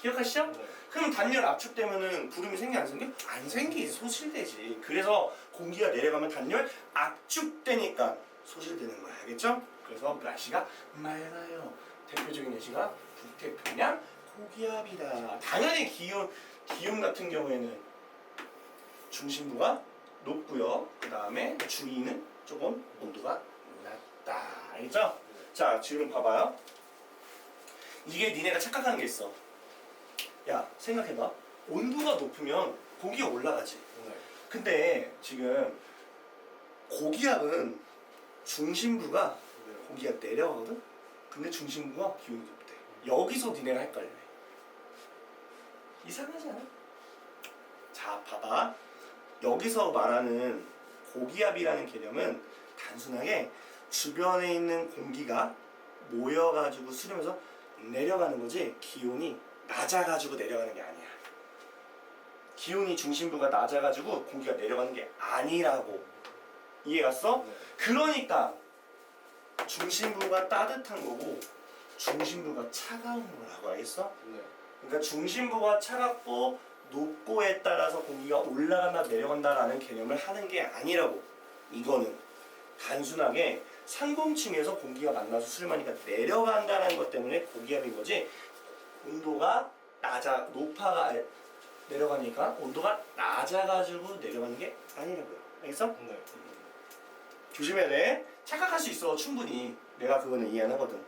기억하시죠? 네. 그럼 단열 압축되면은 구름이 생겨 안 생겨? 안 생기지, 소실되지. 그래서 공기가 내려가면 단열 압축되니까 소실되는 거야, 알겠죠? 그래서 날씨가 맑아요. 대표적인 예시가 북태평양 고기압이다. 당연히 기온 같은 경우에는 중심부가 높고요. 그 다음에 주위는 조금 온도가 낮다. 알겠죠? 자, 지금 봐봐요. 이게 니네가 착각하는 게 있어. 야, 생각해봐. 온도가 높으면 공기가 올라가지. 네. 근데 지금 고기압은 중심부가 공기가 내려가거든? 근데 중심부가 기온이 높대. 여기서 니네가 헷갈려. 이상하지 않아? 자, 봐봐. 여기서 말하는 고기압이라는 개념은 단순하게 주변에 있는 공기가 모여가지고 수렴해서 내려가는 거지, 기온이 낮아가지고 내려가는 게 아니야. 기온이 중심부가 낮아가지고 공기가 내려가는 게 아니라고. 이해 갔어? 네. 그러니까 중심부가 따뜻한 거고 중심부가 차가운 거라고, 알겠어? 네. 그러니까 중심부가 차갑고 높고에 따라서 공기가 올라간다 내려간다라는 개념을 하는 게 아니라고. 이거는 단순하게 상공층에서 공기가 만나서 수렴하니까 내려간다는 것 때문에 고기압인 거지, 온도가 내려가니까 온도가 낮아가지고 내려가는 게 아니라고요. 알겠어? 네. 조심해야 돼. 착각할 수 있어, 충분히. 내가 그거는 이해 안 하거든.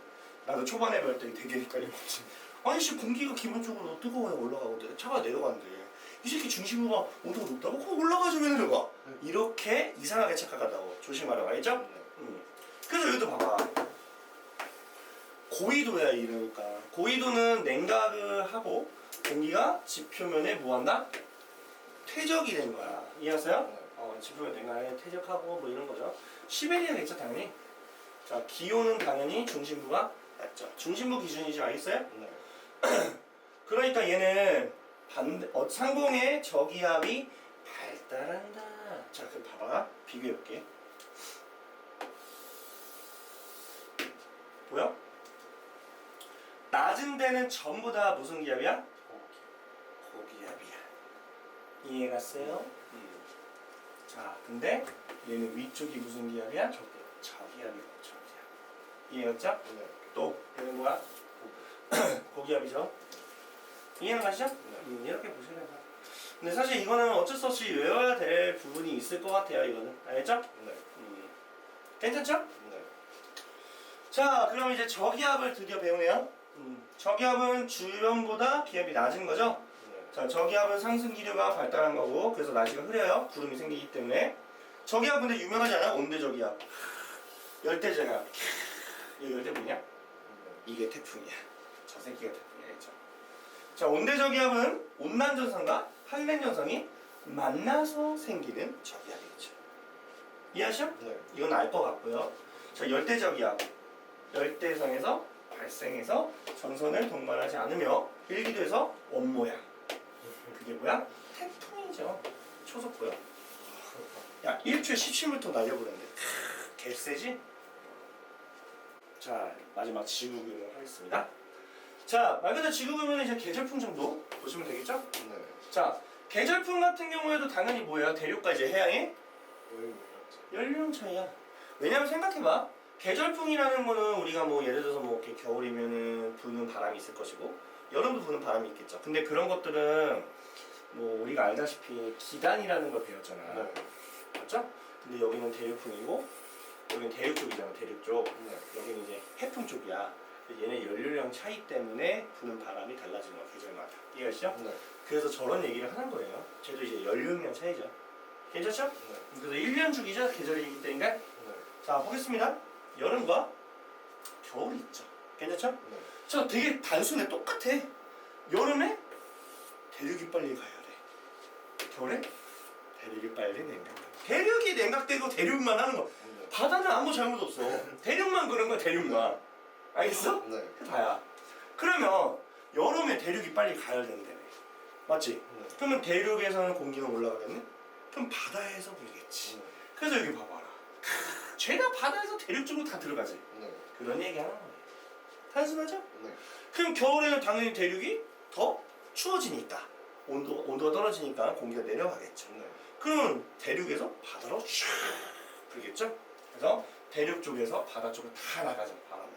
나도 초반에 배울 때 되게 헷갈렸거든. 아니 씨, 공기가 기본적으로 뜨거워야 올라가거든. 차가 내려가는데 이 새끼 중심부가 온도가 높다고? 그거 올라가지 왜 내려가? 이렇게 이상하게 착각한다고. 조심하라고, 알겠죠? 네. 그래서 여기도 봐봐. 고위도야 이러니까. 고위도는 냉각을 하고 공기가 지표면에 뭐한다? 퇴적이 된 거야. 이해하세요? 네. 지표면 냉각에 퇴적하고 뭐 이런 거죠. 시베리아겠죠, 당연히. 자, 기온은 당연히 중심부가 낮죠. 중심부 기준이지, 알겠어요? 네. 그러니까 얘는 상공의 저기압이 발달한다. 자, 그럼 봐봐. 비교해볼게. 보여? 낮은 데는 전부 다 무슨 기압이야? 고기압이야. 이해 갔어요? 자, 근데 얘는 위쪽이 무슨 기압이야? 저기압이고, 저기압. 이해했죠? 네. 또 얘는 뭐야? 고기압이죠. 이해는 가시죠? 네. 이렇게 보시면 돼요. 근데 사실 이거는 어쩔 수 없이 외워야 될 부분이 있을 것 같아요. 이거는 알겠죠? 네. 괜찮죠? 네. 자, 그럼 이제 저기압을 드디어 배우네요. 저기압은 주변보다 기압이 낮은 거죠? 네. 자, 저기압은 상승 기류가 발달한 거고, 그래서 날씨가 흐려요. 구름이 생기기 때문에. 저기압 근데 유명하지 않아? 온대 저기압. 열대 저기압. 이거 열대 뭐냐? 이게 태풍이야. 저 새끼가 태풍이야. 그죠? 자, 온대 저기압은 온난 전선과 한랭 전선이 만나서 생기는 저기압이겠죠. 이해하시죠? 네. 이건 알 것 같고요. 자, 열대 저기압. 열대성에서 발생해서 전선을 동반하지 않으며 일기도에서 원 모양. 그게 뭐야? 태풍이죠. 초속고요. 야, 1초에 17m 날려보는데 개세지? 자, 마지막 지구규모 하겠습니다. 자, 말 그대로 지구규모는 이제 계절풍 정도 보시면 되겠죠? 네. 자, 계절풍 같은 경우에도 당연히 뭐예요? 대륙과 이제 해양의 왜 연령 차이야. 왜냐면 생각해봐. 계절풍이라는 거는 우리가 뭐 예를 들어서 뭐 이렇게 겨울이면은 부는 바람이 있을 것이고 여름도 부는 바람이 있겠죠. 근데 그런 것들은 뭐 우리가 알다시피 기단이라는 걸 배웠잖아. 네. 맞죠? 근데 여기는 대륙풍이고 여기는 대륙 쪽이잖아. 대륙 쪽. 네. 여기는 이제 해풍 쪽이야. 얘네 연료량 차이 때문에 부는 바람이 달라지는 거야. 계절마다. 이해하시죠? 네. 그래서 저런 얘기를 하는 거예요. 쟤도 이제 연료량 차이죠. 괜찮죠? 네. 그래서 1년 주기죠. 계절이기 때문에. 네. 자, 보겠습니다. 여름과 겨울이 있죠. 괜찮죠? 네. 저 되게 단순해. 똑같아. 여름에 대륙이 빨리 가야 돼. 겨울에 대륙이 빨리 냉각돼. 대륙이 냉각되고 대륙만 하는 거. 네. 바다는 아무 잘못 없어. 대륙만 그런 거야. 대륙만. 알겠어? 네. 그 다야. 그러면 여름에 대륙이 빨리 가야 된다며. 맞지? 네. 그러면 대륙에서는 공기가 올라가겠네? 그럼 바다에서 불겠지. 그래서 여기 봐봐라. 죄다 바다에서 대륙 쪽으로 다 들어가지. 네. 그런 얘기 하는 거예요. 단순하죠? 네. 그럼 겨울에는 당연히 대륙이 더 추워지니까 온도가 떨어지니까 공기가 내려가겠죠. 네. 그러면 대륙에서 바다로 슉 불겠죠? 그래서 대륙 쪽에서 바다 쪽으로 다 나가죠. 바람이.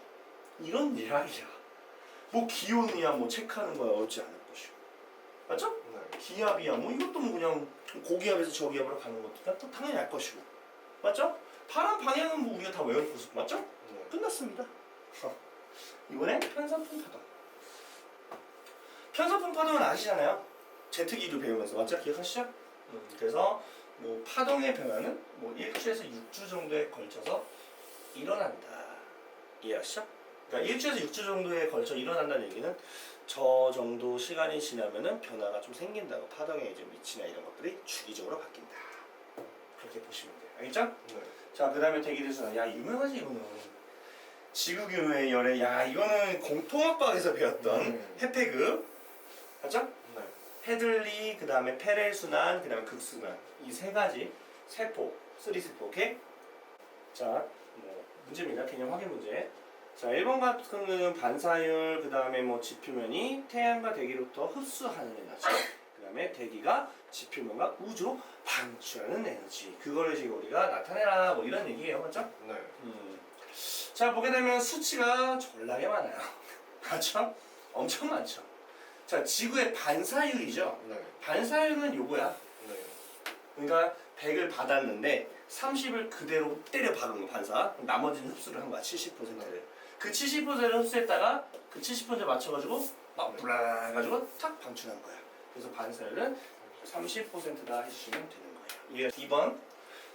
이런 이야기야. 뭐 기온이야 뭐 체크하는 거야 어렵지 않을 것이고. 맞죠? 네. 기압이야 뭐 이것도 뭐 그냥 고기압에서 저기압으로 가는 것도 또 당연히 알 것이고. 맞죠? 바람 방향은 뭐 우리가 다 외울 것이고. 맞죠? 네. 끝났습니다. 이번엔 편서풍 파동. 편서풍 파동은 아시잖아요. 제트기도 배우면서 맞죠? 기억하시죠? 그래서 뭐 파동의 변화는 뭐 1주에서 6주 정도에 걸쳐서 일어난다. 이해하시죠? 그러니까 1주에서 6주 정도에 걸쳐 일어난다는 얘기는 저 정도 시간이 지나면은 변화가 좀 생긴다고. 파동의 이제 위치나 이런 것들이 주기적으로 바뀐다. 그렇게 보시면 돼요. 알겠죠? 네. 자, 그 다음에 대기대수는 야 유명하지 이거는. 지구규모의 열애. 야 이거는 공통학과에서 배웠던 해패급. 맞죠? 네. 헤들리, 그 다음에 페렐 순환, 그 다음에 극순환. 이 세 가지 세포, 3세포. 오케이? 자, 뭐 문제입니다. 개념 확인 문제. 자, 1번 같은 경우는 반사율, 그 다음에 뭐 지표면이 태양과 대기로부터 흡수하는 에너지. 그 다음에 대기가 지표면과 우주로 방출하는 에너지. 그거를 지금 우리가 나타내라. 뭐 이런 얘기예요. 맞죠? 네. 자, 보게 되면 수치가 졸라게 많아요. 맞죠? 엄청 많죠. 자, 지구의 반사율이죠. 네. 반사율은 요거야. 네. 그러니까 100을 받았는데 30을 그대로 때려 박은 거 반사. 나머지는 흡수를 한 거야. 70%를. 그 70%를 흡수했다가 그 70% 맞춰가지고 막 불라 해가지고 탁 방출한 거야. 그래서 반사율은 30%다 해주시면 되는 거예요. 예. 2번.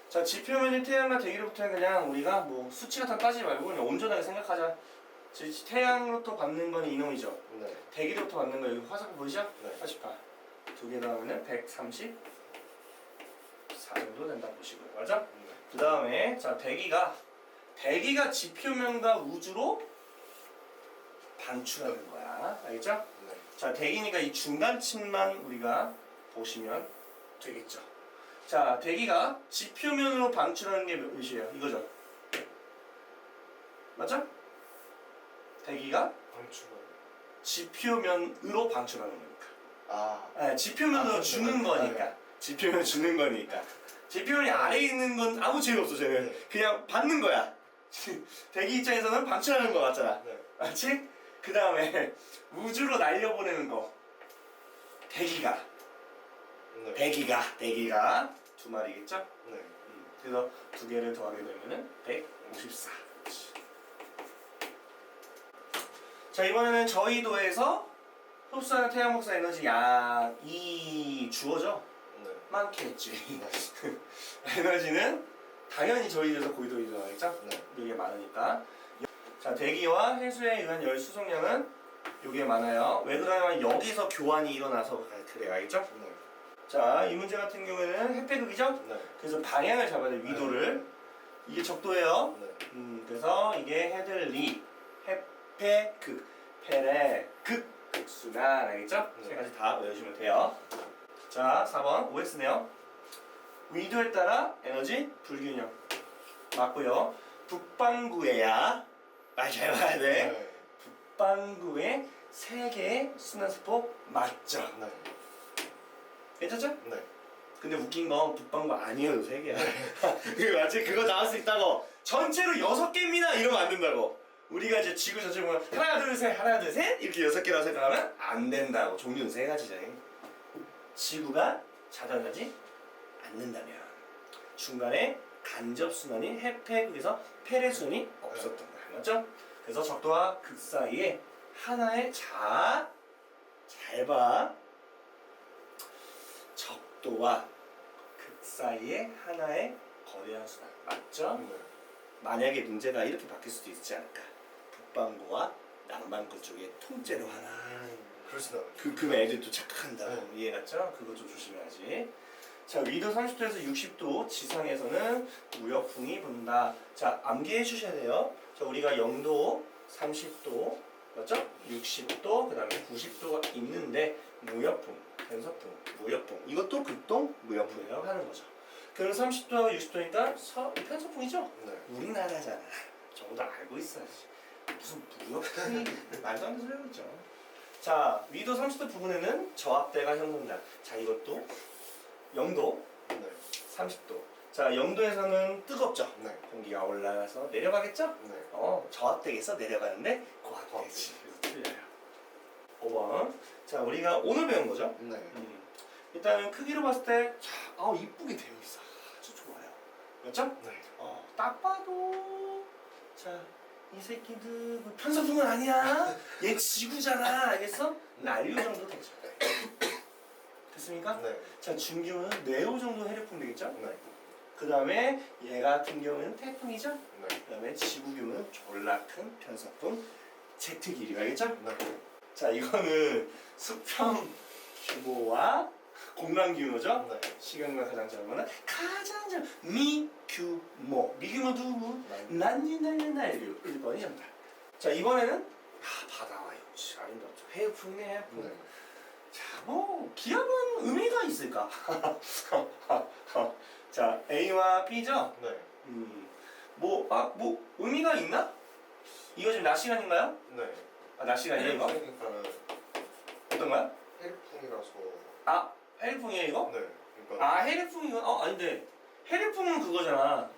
자, 지표면이 태양과 대기로부터는 그냥 우리가 뭐 수치 같은 거 따지지 말고 그냥 온전하게 생각하자. 태양으로부터 받는 건 이놈이죠. 네. 대기로부터 받는 거 여기 화살표 보이죠? 네. 88. 두 개 더하면은 134 정도 된다 보시고요. 맞아? 그 다음에 자 대기가 지표면과 우주로 방출하는 거야. 알겠죠? 네. 자 대기니까 이 중간층만 우리가 보시면 되겠죠. 자 대기가 지표면으로 방출하는 게 몇이에요? 이거죠. 맞죠? 대기가 방출을. 지표면으로 방출하는 거니까. 아. 네, 지표면으로 주는 거니까. 지표면 주는 거니까. 지표면이 아래에 있는 건 아무 죄 없어 쟤는. 네. 그냥 받는 거야. 대기 입장에서는 방출하는 거 같잖아. 네. 맞지? 그 다음에 우주로 날려보내는 거. 대기가 네. 대기가 두 마리겠죠? 네. 그래서 두 개를 더하게 되면은 154. 자 이번에는 저희도에서 흡수하는 태양 복사 에너지 약이 주어져. 네. 많겠지. 네. 에너지는 당연히 저희에서 고위도 일어나겠죠? 네. 이게 많으니까. 자, 대기와 해수에 의한 열 수송량은 이게 많아요. 왜 그러냐면 여기서 교환이 일어나서 그래요. 알겠죠? 네. 자, 이 문제 같은 경우에는 해패극이죠? 네. 그래서 방향을 잡아야 돼, 위도를. 이게 적도예요. 네. 그래서 이게 헤들리, 해패극, 페레, 극, 극순환. 알겠죠? 네. 세 가지 다 외우시면 돼요. 자, 4번 OX네요. 위도에 따라 에너지 불균형. 맞고요. 북반구에야 잘 봐야 돼. 네. 북반구에 3개의 순환세포 맞죠? 네. 괜찮죠? 네. 근데 웃긴 건 북반구 아니어도 3개야. 그 맞지? 그거 나올 수 있다고. 전체로 6개입니다. 이러면 안 된다고. 우리가 이제 지구 전체 보면 하나 둘 셋 하나 둘 셋 이렇게 6개라고 생각하면 안 된다고. 종류는 3가지잖아요. 지구가 자전하지 않는다면 중간에 간접순환인 해패극에서 페레순환이 없었던 거야. 맞죠? 그래서 적도와 극 사이에 하나의 잘 봐. 적도와 극 사이에 하나의 거대한 순환. 맞죠? 네. 만약에 문제가 이렇게 바뀔 수도 있지 않을까. 북반구와 남반구 쪽에 통째로 하나. 그럴 수도 있어요. 그러면 애들도 착각한다고. 네. 이해갔죠? 그거 좀 조심해야지. 자, 위도 30도에서 60도 지상에서는 무역풍이 분다. 자, 암기해 주셔야 돼요. 자, 우리가 0도, 30도, 맞죠? 60도, 그 다음에 90도가 있는데 무역풍, 편서풍, 무역풍. 이것도 극동 무역풍이라고 하는 거죠. 그럼 30도하고 60도니까 편서풍이죠? 네. 우리나라잖아. 저보다 알고 있어야지. 무슨 무역풍이 말도 안 되는 소리죠. 자, 위도 30도 부분에는 저압대가 형성된다. 자, 이것도 0도, 네. 30도. 자, 0도에서는 뜨겁죠? 네. 공기가 올라가서 내려가겠죠? 네. 저압대에서 내려가는데 고압대지. 그래서 틀려요. 5번. 자, 우리가 오늘 배운 거죠? 네. 일단은 크기로 봤을 때, 자, 이쁘게 되어 있어. 아주 좋아요. 맞죠? 네. 딱 봐도, 자, 이 새끼들 뭐 편서풍은 아니야. 얘 지구잖아. 알겠어? 난류 정도 되죠. 됐습니까? 네. 자, 중기호는 네오 정도 해력풍 되겠죠? 네. 그 다음에 얘 같은 경우는 태풍이죠? 네. 그 다음에 지구규모는 졸라 큰 편서풍 Z길이 알겠죠? 네. 자, 이거는 수평 규모와 공간 규모죠? 네. 시간과 가장 짧은 가장 짧은 미규모. 미규모 누구? 네. 난리난리난리 1번이 정답. 자, 이번에는 바다와 역시 아름답죠. 해풍이네 해풍. 네. 자, 기압은 의미가 있을까? 자, A와 B죠? 네. 의미가 있나? 이거 지금 낮 시간인가요? 네. 낮 시간이에요, 이거? 그러니까는 어떤 거야? 해리풍이라서. 해리풍이에요, 이거? 네. 그러니까. 해리풍이요? 아닌데. 해리풍은 그거잖아.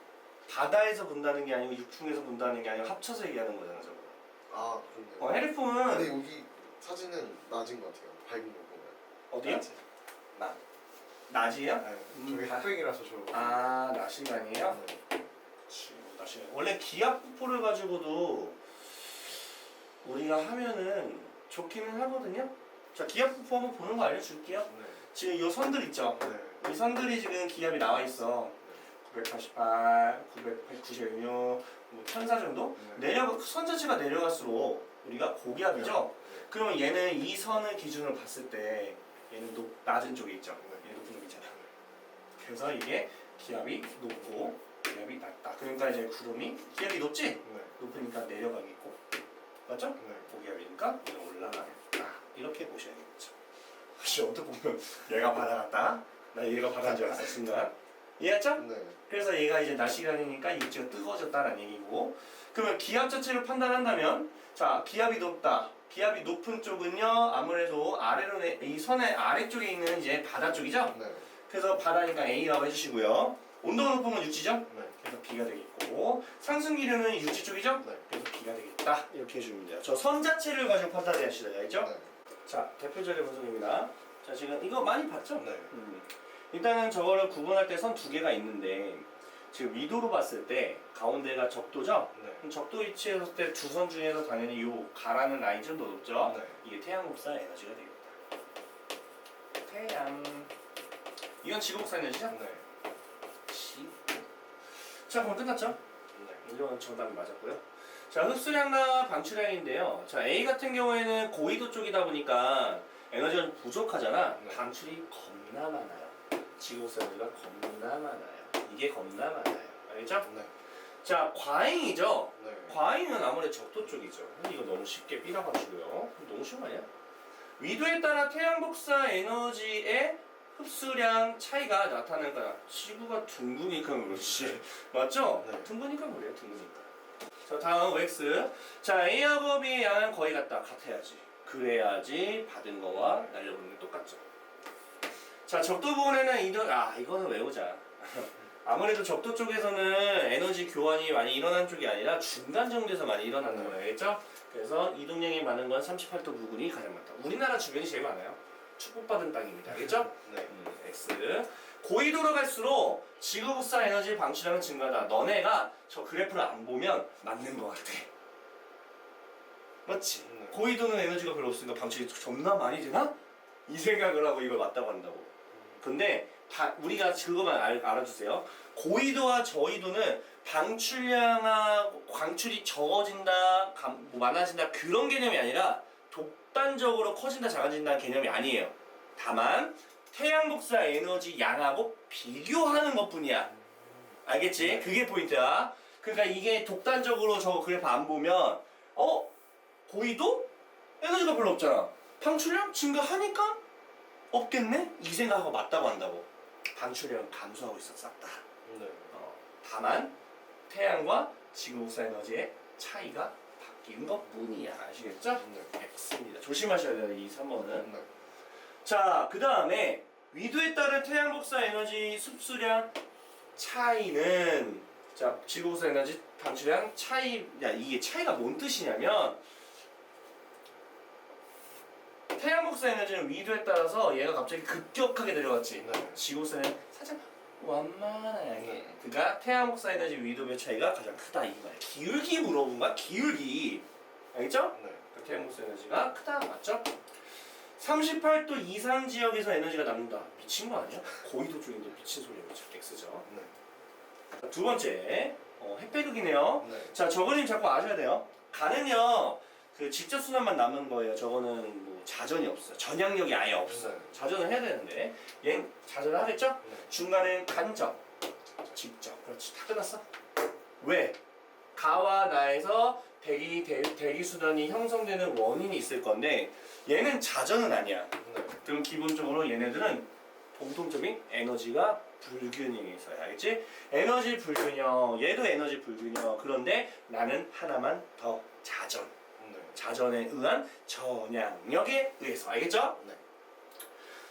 바다에서 분다는 게 아니고 육풍에서 분다는 게 아니고 합쳐서 얘기하는 거잖아, 저거. 그렇네요. 해리풍은 근데 여기 사진은 낮은 것 같아요. 밝은 거 보면. 어디요? 낮이. 낮이에요? 네. 저기 흑백이라서 저. 낮 시간이에요? 네. 그치, 낮 시간. 원래 기압 부포를 가지고도 우리가 하면은 좋기는 하거든요. 자, 기압 부포 한번 보는 거 알려줄게요. 네. 지금 이 선들 있죠? 네. 이 선들이 지금 기압이 나와 있어. 988, 996, 뭐 1004 정도? 네. 선 자체가 내려갈수록 우리가 고기압이죠? 그러면 얘는 이 선을 기준으로 봤을 때 얘는 낮은 쪽에 있죠? 얘 높은 쪽에 있잖아. 그래서 이게 기압이 높고 기압이 낮다. 그러니까 이제 구름이 기압이 높지? 네. 높으니까 내려가겠고, 맞죠? 네. 고기압이니까 얘는 올라가겠다. 이렇게 보셔야겠죠. 사실 어떻게 보면 얘가 바다 같다. 나 얘가 바다인 줄 알았어 순간. 이해했죠? 네. 그래서 얘가 이제 낮 시간이니까 이쪽이 뜨거워졌다는 얘기고. 그러면 기압 자체를 판단한다면, 자, 기압이 높다. 기압이 높은 쪽은요, 아무래도 아래로 이 선의 아래쪽에 있는 이제 바다 쪽이죠. 네. 그래서 바다니까 A라고 해주시고요. 온도가 높으면 육지죠. 네. 그래서 B가 되겠고, 상승기류는 육지 쪽이죠. 네. 그래서 B가 되겠다. 이렇게 해주면 돼요. 저 선 자체를 가지고 판단해야시다, 알죠? 네. 자, 대표적인 분석입니다. 자, 지금 이거 많이 봤죠? 네. 일단은 저거를 구분할 때 선 두 개가 있는데, 지금 위도로 봤을 때 가운데가 적도죠? 네. 그럼 적도 위치에 섰을 때 두 선 중에서 당연히 요 가라는 라인 좀 더 높죠? 네. 이게 태양으로서의 에너지가 되겠다. 태양. 이건 지구 복사 에너지죠? 네. 자, 그럼 끝났죠? 네. 이건 정답이 맞았고요. 자, 흡수량과 방출량인데요. 자, A 같은 경우에는 고緯도 쪽이다 보니까 에너지가 좀 부족하잖아. 네. 방출이 겁나 많아요. 지구복사 에너지가 겁나 많아요. 이게 겁나 많아요. 알겠죠? 네. 자, 과잉이죠? 네. 과잉은 아무래도 적도 쪽이죠. 근데 이거 너무 쉽게 삐라가지고요. 너무 쉬운 거 아니야? 위도에 따라 태양 복사 에너지의 흡수량 차이가 나타나는 거야. 지구가 둥그니까 그렇지. 맞죠? 네. 둥그니까 그래요. 둥그니까. 자, 다음 OX. 자, A하고 B의 양은 거의 같아야지. 그래야지 받은 거와 날려보는 게 똑같죠. 자, 적도 부분에는 이거는 외우자. 아무래도 적도 쪽에서는 에너지 교환이 많이 일어난 쪽이 아니라 중간 정도에서 많이 일어나는 거예요. 알겠죠? 그래서 이동량이 많은 건 38도 부근이 가장 많다. 우리나라 주변이 제일 많아요. 축복받은 땅입니다. 알겠죠? 네. X. 고緯도로 갈수록 지구 복사 에너지 방출량은 증가다. 너네가 저 그래프를 안 보면 맞는 것 같아. 맞지? 네. 고緯도는 에너지가 별로 없으니까 방출이 존나 많이 되나? 이 생각을 하고 이걸 맞다고 한다고. 근데 우리가 그거만 알아주세요. 고緯도와 저緯도는 방출량하고 방출이 적어진다, 뭐 많아진다 그런 개념이 아니라 독단적으로 커진다, 작아진다는 개념이 아니에요. 다만 태양 복사 에너지 양하고 비교하는 것뿐이야. 알겠지? 그게 포인트야. 그러니까 이게 독단적으로 저 그래프 안 보면 고緯도 에너지가 별로 없잖아. 방출량 증가하니까 없겠네? 이 생각하고 맞다고 한다고. 방출량 감소하고 있어, 싹 다. 네. 다만 태양과 지구 복사 에너지의 차이가 바뀐 것뿐이야. 아시겠죠? 네. X입니다. 조심하셔야 돼요, 이 3번은. 네. 자, 그 다음에 위도에 따른 태양 복사 에너지 흡수량 차이는 자, 지구 복사 에너지 방출량 차이, 이게 차이가 뭔 뜻이냐면 태양 복사 에너지는 위도에 따라서 얘가 갑자기 급격하게 내려갔지. 네. 지구 복사는 살짝 완만하게. 네. 그러니까 태양 복사 에너지 위도의 차이가 가장 크다 이 말이야. 기울기 물어본 거야. 기울기. 알겠죠? 네. 태양 복사 에너지가 크다. 맞죠? 38도 이상 지역에서 에너지가 남는다. 미친 거 아니야? 고緯도 쪽인데 미친 소리야. X죠. 네. 두 번째, 햇배극이네요. 네. 자, 저거는 자꾸 아셔야 돼요. 가는요, 그 직접 순환만 남은 거예요. 저거는 뭐 자전이 없어요. 전향력이 아예 없어요. 네. 자전을 해야 되는데, 얘는 자전을 하겠죠? 네. 중간에 간접, 직접. 그렇지. 다 끝났어. 왜? 가와 나에서 대기 순환이 형성되는 원인이 있을 건데, 얘는 자전은 아니야. 네. 그럼 기본적으로 얘네들은 공통점이 에너지가 불균형이 있어요. 알겠지? 에너지 불균형, 얘도 에너지 불균형. 그런데 나는 하나만 더 자전. 네. 자전에 의한 전향력에 의해서. 알겠죠? 네.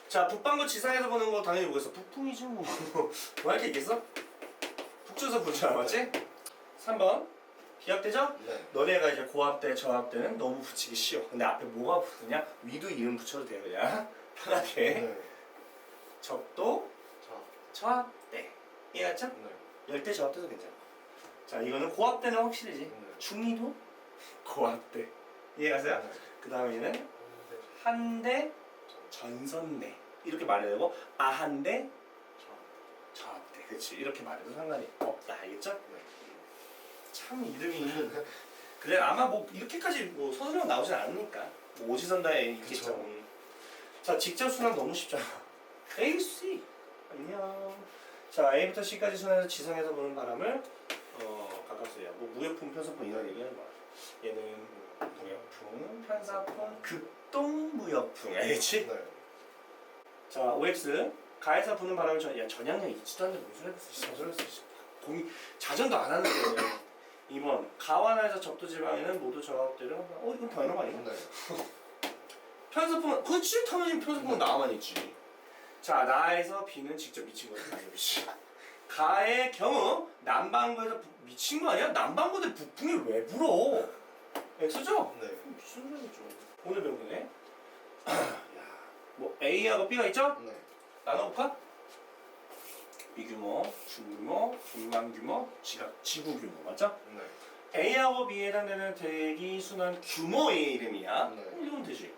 자, 북반구 지상에서 보는 거 당연히 뭐겠어? 북풍이지 뭐. 뭐 할 게 있겠어? 북쪽에서 보지 않았지? 3번. 기억되죠? 네. 너네가 이제 고압대, 저압대는 너무 붙이기 쉬워. 근데 앞에 뭐가 붙으냐? 위도 이름 붙여도 돼요, 그냥. 편하게. 네. 적도, 자. 저압대. 이해했죠? 네. 열대, 저압대도 괜찮아. 자, 이거는 고압대는 확실히지. 네. 중위도, 고압대. 이해가세요? 네. 그 다음에는 한대, 전선대. 이렇게 말해야 되고, 아한대, 저압대. 그렇지. 이렇게 말해도 상관이 없다. 알겠죠? 네. 참 이름이 그래 아마 뭐 이렇게까지 뭐 서술형 나오진 않으니까 뭐 오지선다에 있겠죠. 그쵸. 자, 직접 순환 너무 쉽잖아. A, C 안녕. 자, A부터 C까지 순환해서 지상에서 부는 바람을 각각 써요. 뭐 무역풍, 편서풍 이런 얘기하는 거야. 얘는 무역풍, 편서풍, 급동 무역풍. 알겠지? 네. 자, OX 가에서 부는 바람을 전향력 있지도 않는데 무슨 소리 했어? 저절로 쓰지. 자전도 안 하는데 2번 가와나에서 적도지방에는 모두 저압대를 이건 당연한 거 아니야? 네. 편서풍은 그치 당연히 편서풍은 나만 있지. 자, 나에서 비는 직접 미친 거지. 가의 경우 남반구에서 미친 거 아니야? 남반구대 북풍이 왜 불어? X죠? 네. 무슨 소리죠? 오늘 배우네. 뭐 A하고 B가 있죠? 네. 나눠볼까? 비규모, 중규모, 중간규모, 지구 규모 맞죠? 네. A하고 B에 해당되는 대기 순환 규모의 이름이야. 네. 이러면 되지.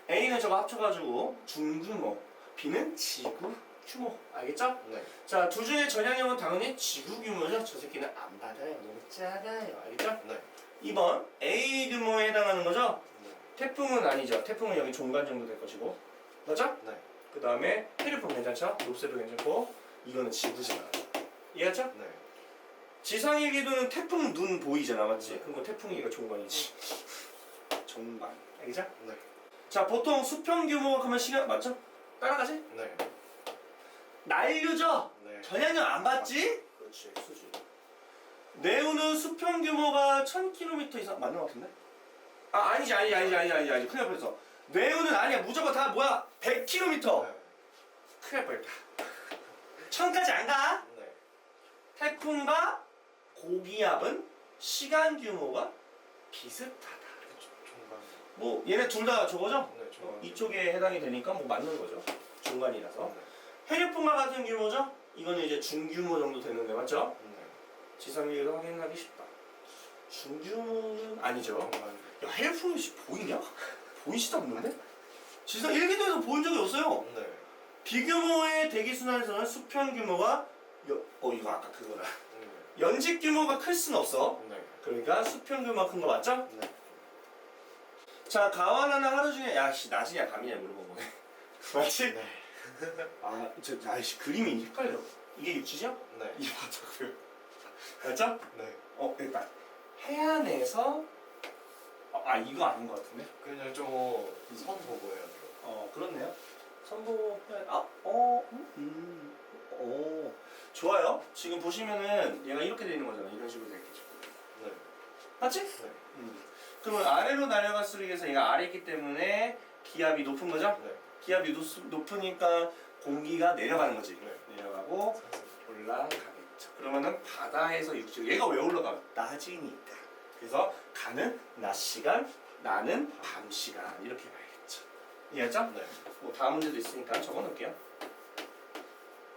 A는 저거 합쳐가지고 중규모, B는 지구 규모. 알겠죠? 네. 자, 둘 중에 전향형은 당연히 지구 규모죠. 저 새끼는 안 받아요. 너무 작아요. 알겠죠? 네. 2번 A 규모에 해당하는 거죠. 네. 태풍은 아니죠. 태풍은 여기 종간 정도 될 것이고. 맞죠? 네. 그 다음에 해류풍 괜찮죠? 롭세도 괜찮고. 이거는 지구잖아. 이해하죠? 네. 지상의 궤도는 태풍 눈 보이잖아. 맞지? 그럼 태풍이가 종간이지. 종간. 알겠죠? 네. 자, 보통 수평 규모가 크면 시간 맞죠? 따라가지? 네. 난류죠? 네. 전향형 안 봤지? 그렇지, 수지. 네오는 수평 규모가 1000km 이상 맞는 것 같은데? 아, 아니지. 큰일 날 뻔했어. 네오는 아니야. 무조건 다 뭐야? 100km. 큰일 날 뻔했다. 1000까지 안 가? 네. 태풍과 고기압은 시간 규모가 비슷하다. 중간. 뭐 얘네 둘 다 저거죠? 네. 중간. 이쪽에 해당이 되니까 뭐 맞는 거죠. 중간이라서. 네. 해류풍과 같은 규모죠? 이거는 이제 중규모 정도 되는데 맞죠? 네. 지상위로 확인하기 쉽다. 중규모는 아니죠. 중간. 야, 해류풍이 보이냐? 보이지도 않는데? 지상 1기도에서 본 적이 없어요. 네. 비규모의 대기순환에서는 수평 규모가 이거 아까 그거다. 네. 연직 규모가 클 순 없어. 네. 그러니까 수평 규모가 큰 거 맞죠? 네. 자, 가와나는 하루 중에 낮이냐 밤이냐 물어본 거네. 맞지? 네. 아이씨 그림이 헷갈려. 이게 육지죠? 네. 이거 맞다고요. 맞죠? 네. 일단 해안에서 이거 아닌 것 같은데? 그냥 좀 선 보고 해야 돼요. 그렇네요. 선보 좋아요. 지금 보시면은 얘가 이렇게 되는 거잖아. 이런 식으로 되겠죠. 네. 맞지? 네. 그러면 아래로 내려갈수록 해서 얘가 아래 있기 때문에 기압이 높은 거죠? 네. 기압이 높으니까 공기가 내려가는 거지. 네. 내려가고 올라가겠죠. 그러면은 바다에서 육지로 얘가 왜 올라가? 낮이니까. 그래서 가는 낮 시간, 나는 밤 시간 이렇게 가야겠죠. 이해했죠? 네. 뭐 다음 문제도 있으니까 적어놓을게요.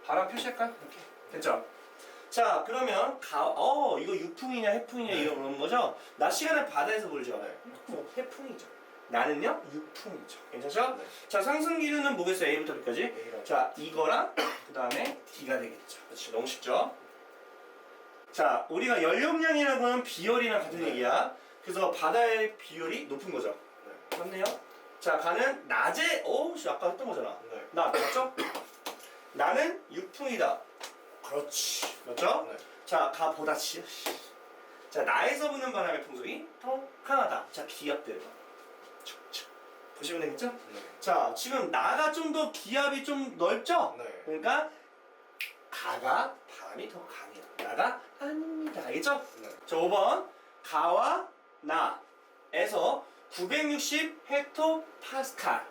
바람 표시할까요? 이렇게 됐죠? 자, 그러면 이거 유풍이냐 해풍이냐 네. 이런 거죠? 낮 시간에 바다에서 불죠. 네. 해풍이죠. 나는요 유풍이죠. 괜찮죠? 네. 자, 상승 기류는 뭐겠어요? A부터 B까지. A랑 자, 이거랑 그 다음에 D가 되겠죠. 그렇지, 너무 쉽죠? 자, 우리가 연력량이라고 하는 비열이랑 같은 네. 얘기야. 그래서 바다의 비열이 높은 거죠. 네. 맞네요. 자, 가는 낮에 아까 했던 거잖아. 네. 맞죠? 나는 육풍이다. 그렇지. 맞죠? 네. 자, 가 보다치. 자, 나에서 부는 바람의 풍속이 더 강하다. 자, 기압대로. 보시면 되겠죠? 네. 자, 지금 나가 좀 더 기압이 좀 넓죠? 네. 그러니까 가가 바람이 더 강해요. 나가 아닙니다. 알겠죠? 네. 자, 5번 가와 나에서 960 헥토파스칼.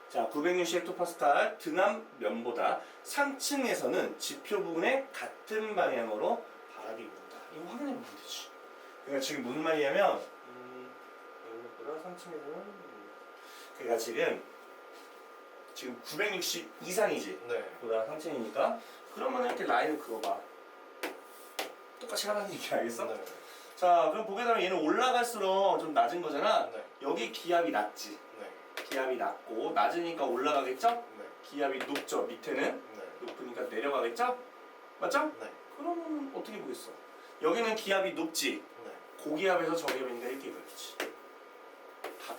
자, 960 헥토파스칼 등압면보다 상층에서는 지표 부분에 같은 방향으로 바람이 분다. 이거 확인해 보면 되지. 그러니까 지금 무슨 말이냐면 면보다 상층에서는 그러니까 지금 960 이상이지. 네. 보다 상층이니까 그러면 이렇게 라인을 그어봐. 똑같이 하라는 얘기 알겠어? 네. 자, 그럼 보게 되면 얘는 올라갈수록 좀 낮은 거잖아. 네. 여기 기압이 낮지. 네. 기압이 낮고 낮으니까 올라가겠죠? 네. 기압이 높죠. 밑에는 네. 높으니까 내려가겠죠? 맞죠? 네. 그러면 어떻게 보겠어? 여기는 기압이 높지. 네. 고기압에서 저기압이니까 이렇게 그렇지. 다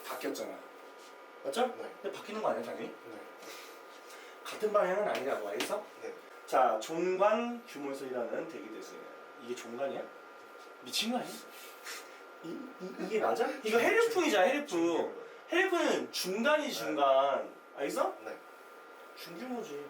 바뀌었잖아. 맞죠? 네. 근데 바뀌는 거 아니야 당연히? 네. 같은 방향은 아니라고 알겠어? 네. 자, 종관 규모에서 일하는 대기대수예요. 이게 종관이야? 미친 거 아니야? 이게 맞아? 이거 해류풍이잖아, 해류풍. 해류풍은 중간이 중간. 알겠어? 네. 중규모지.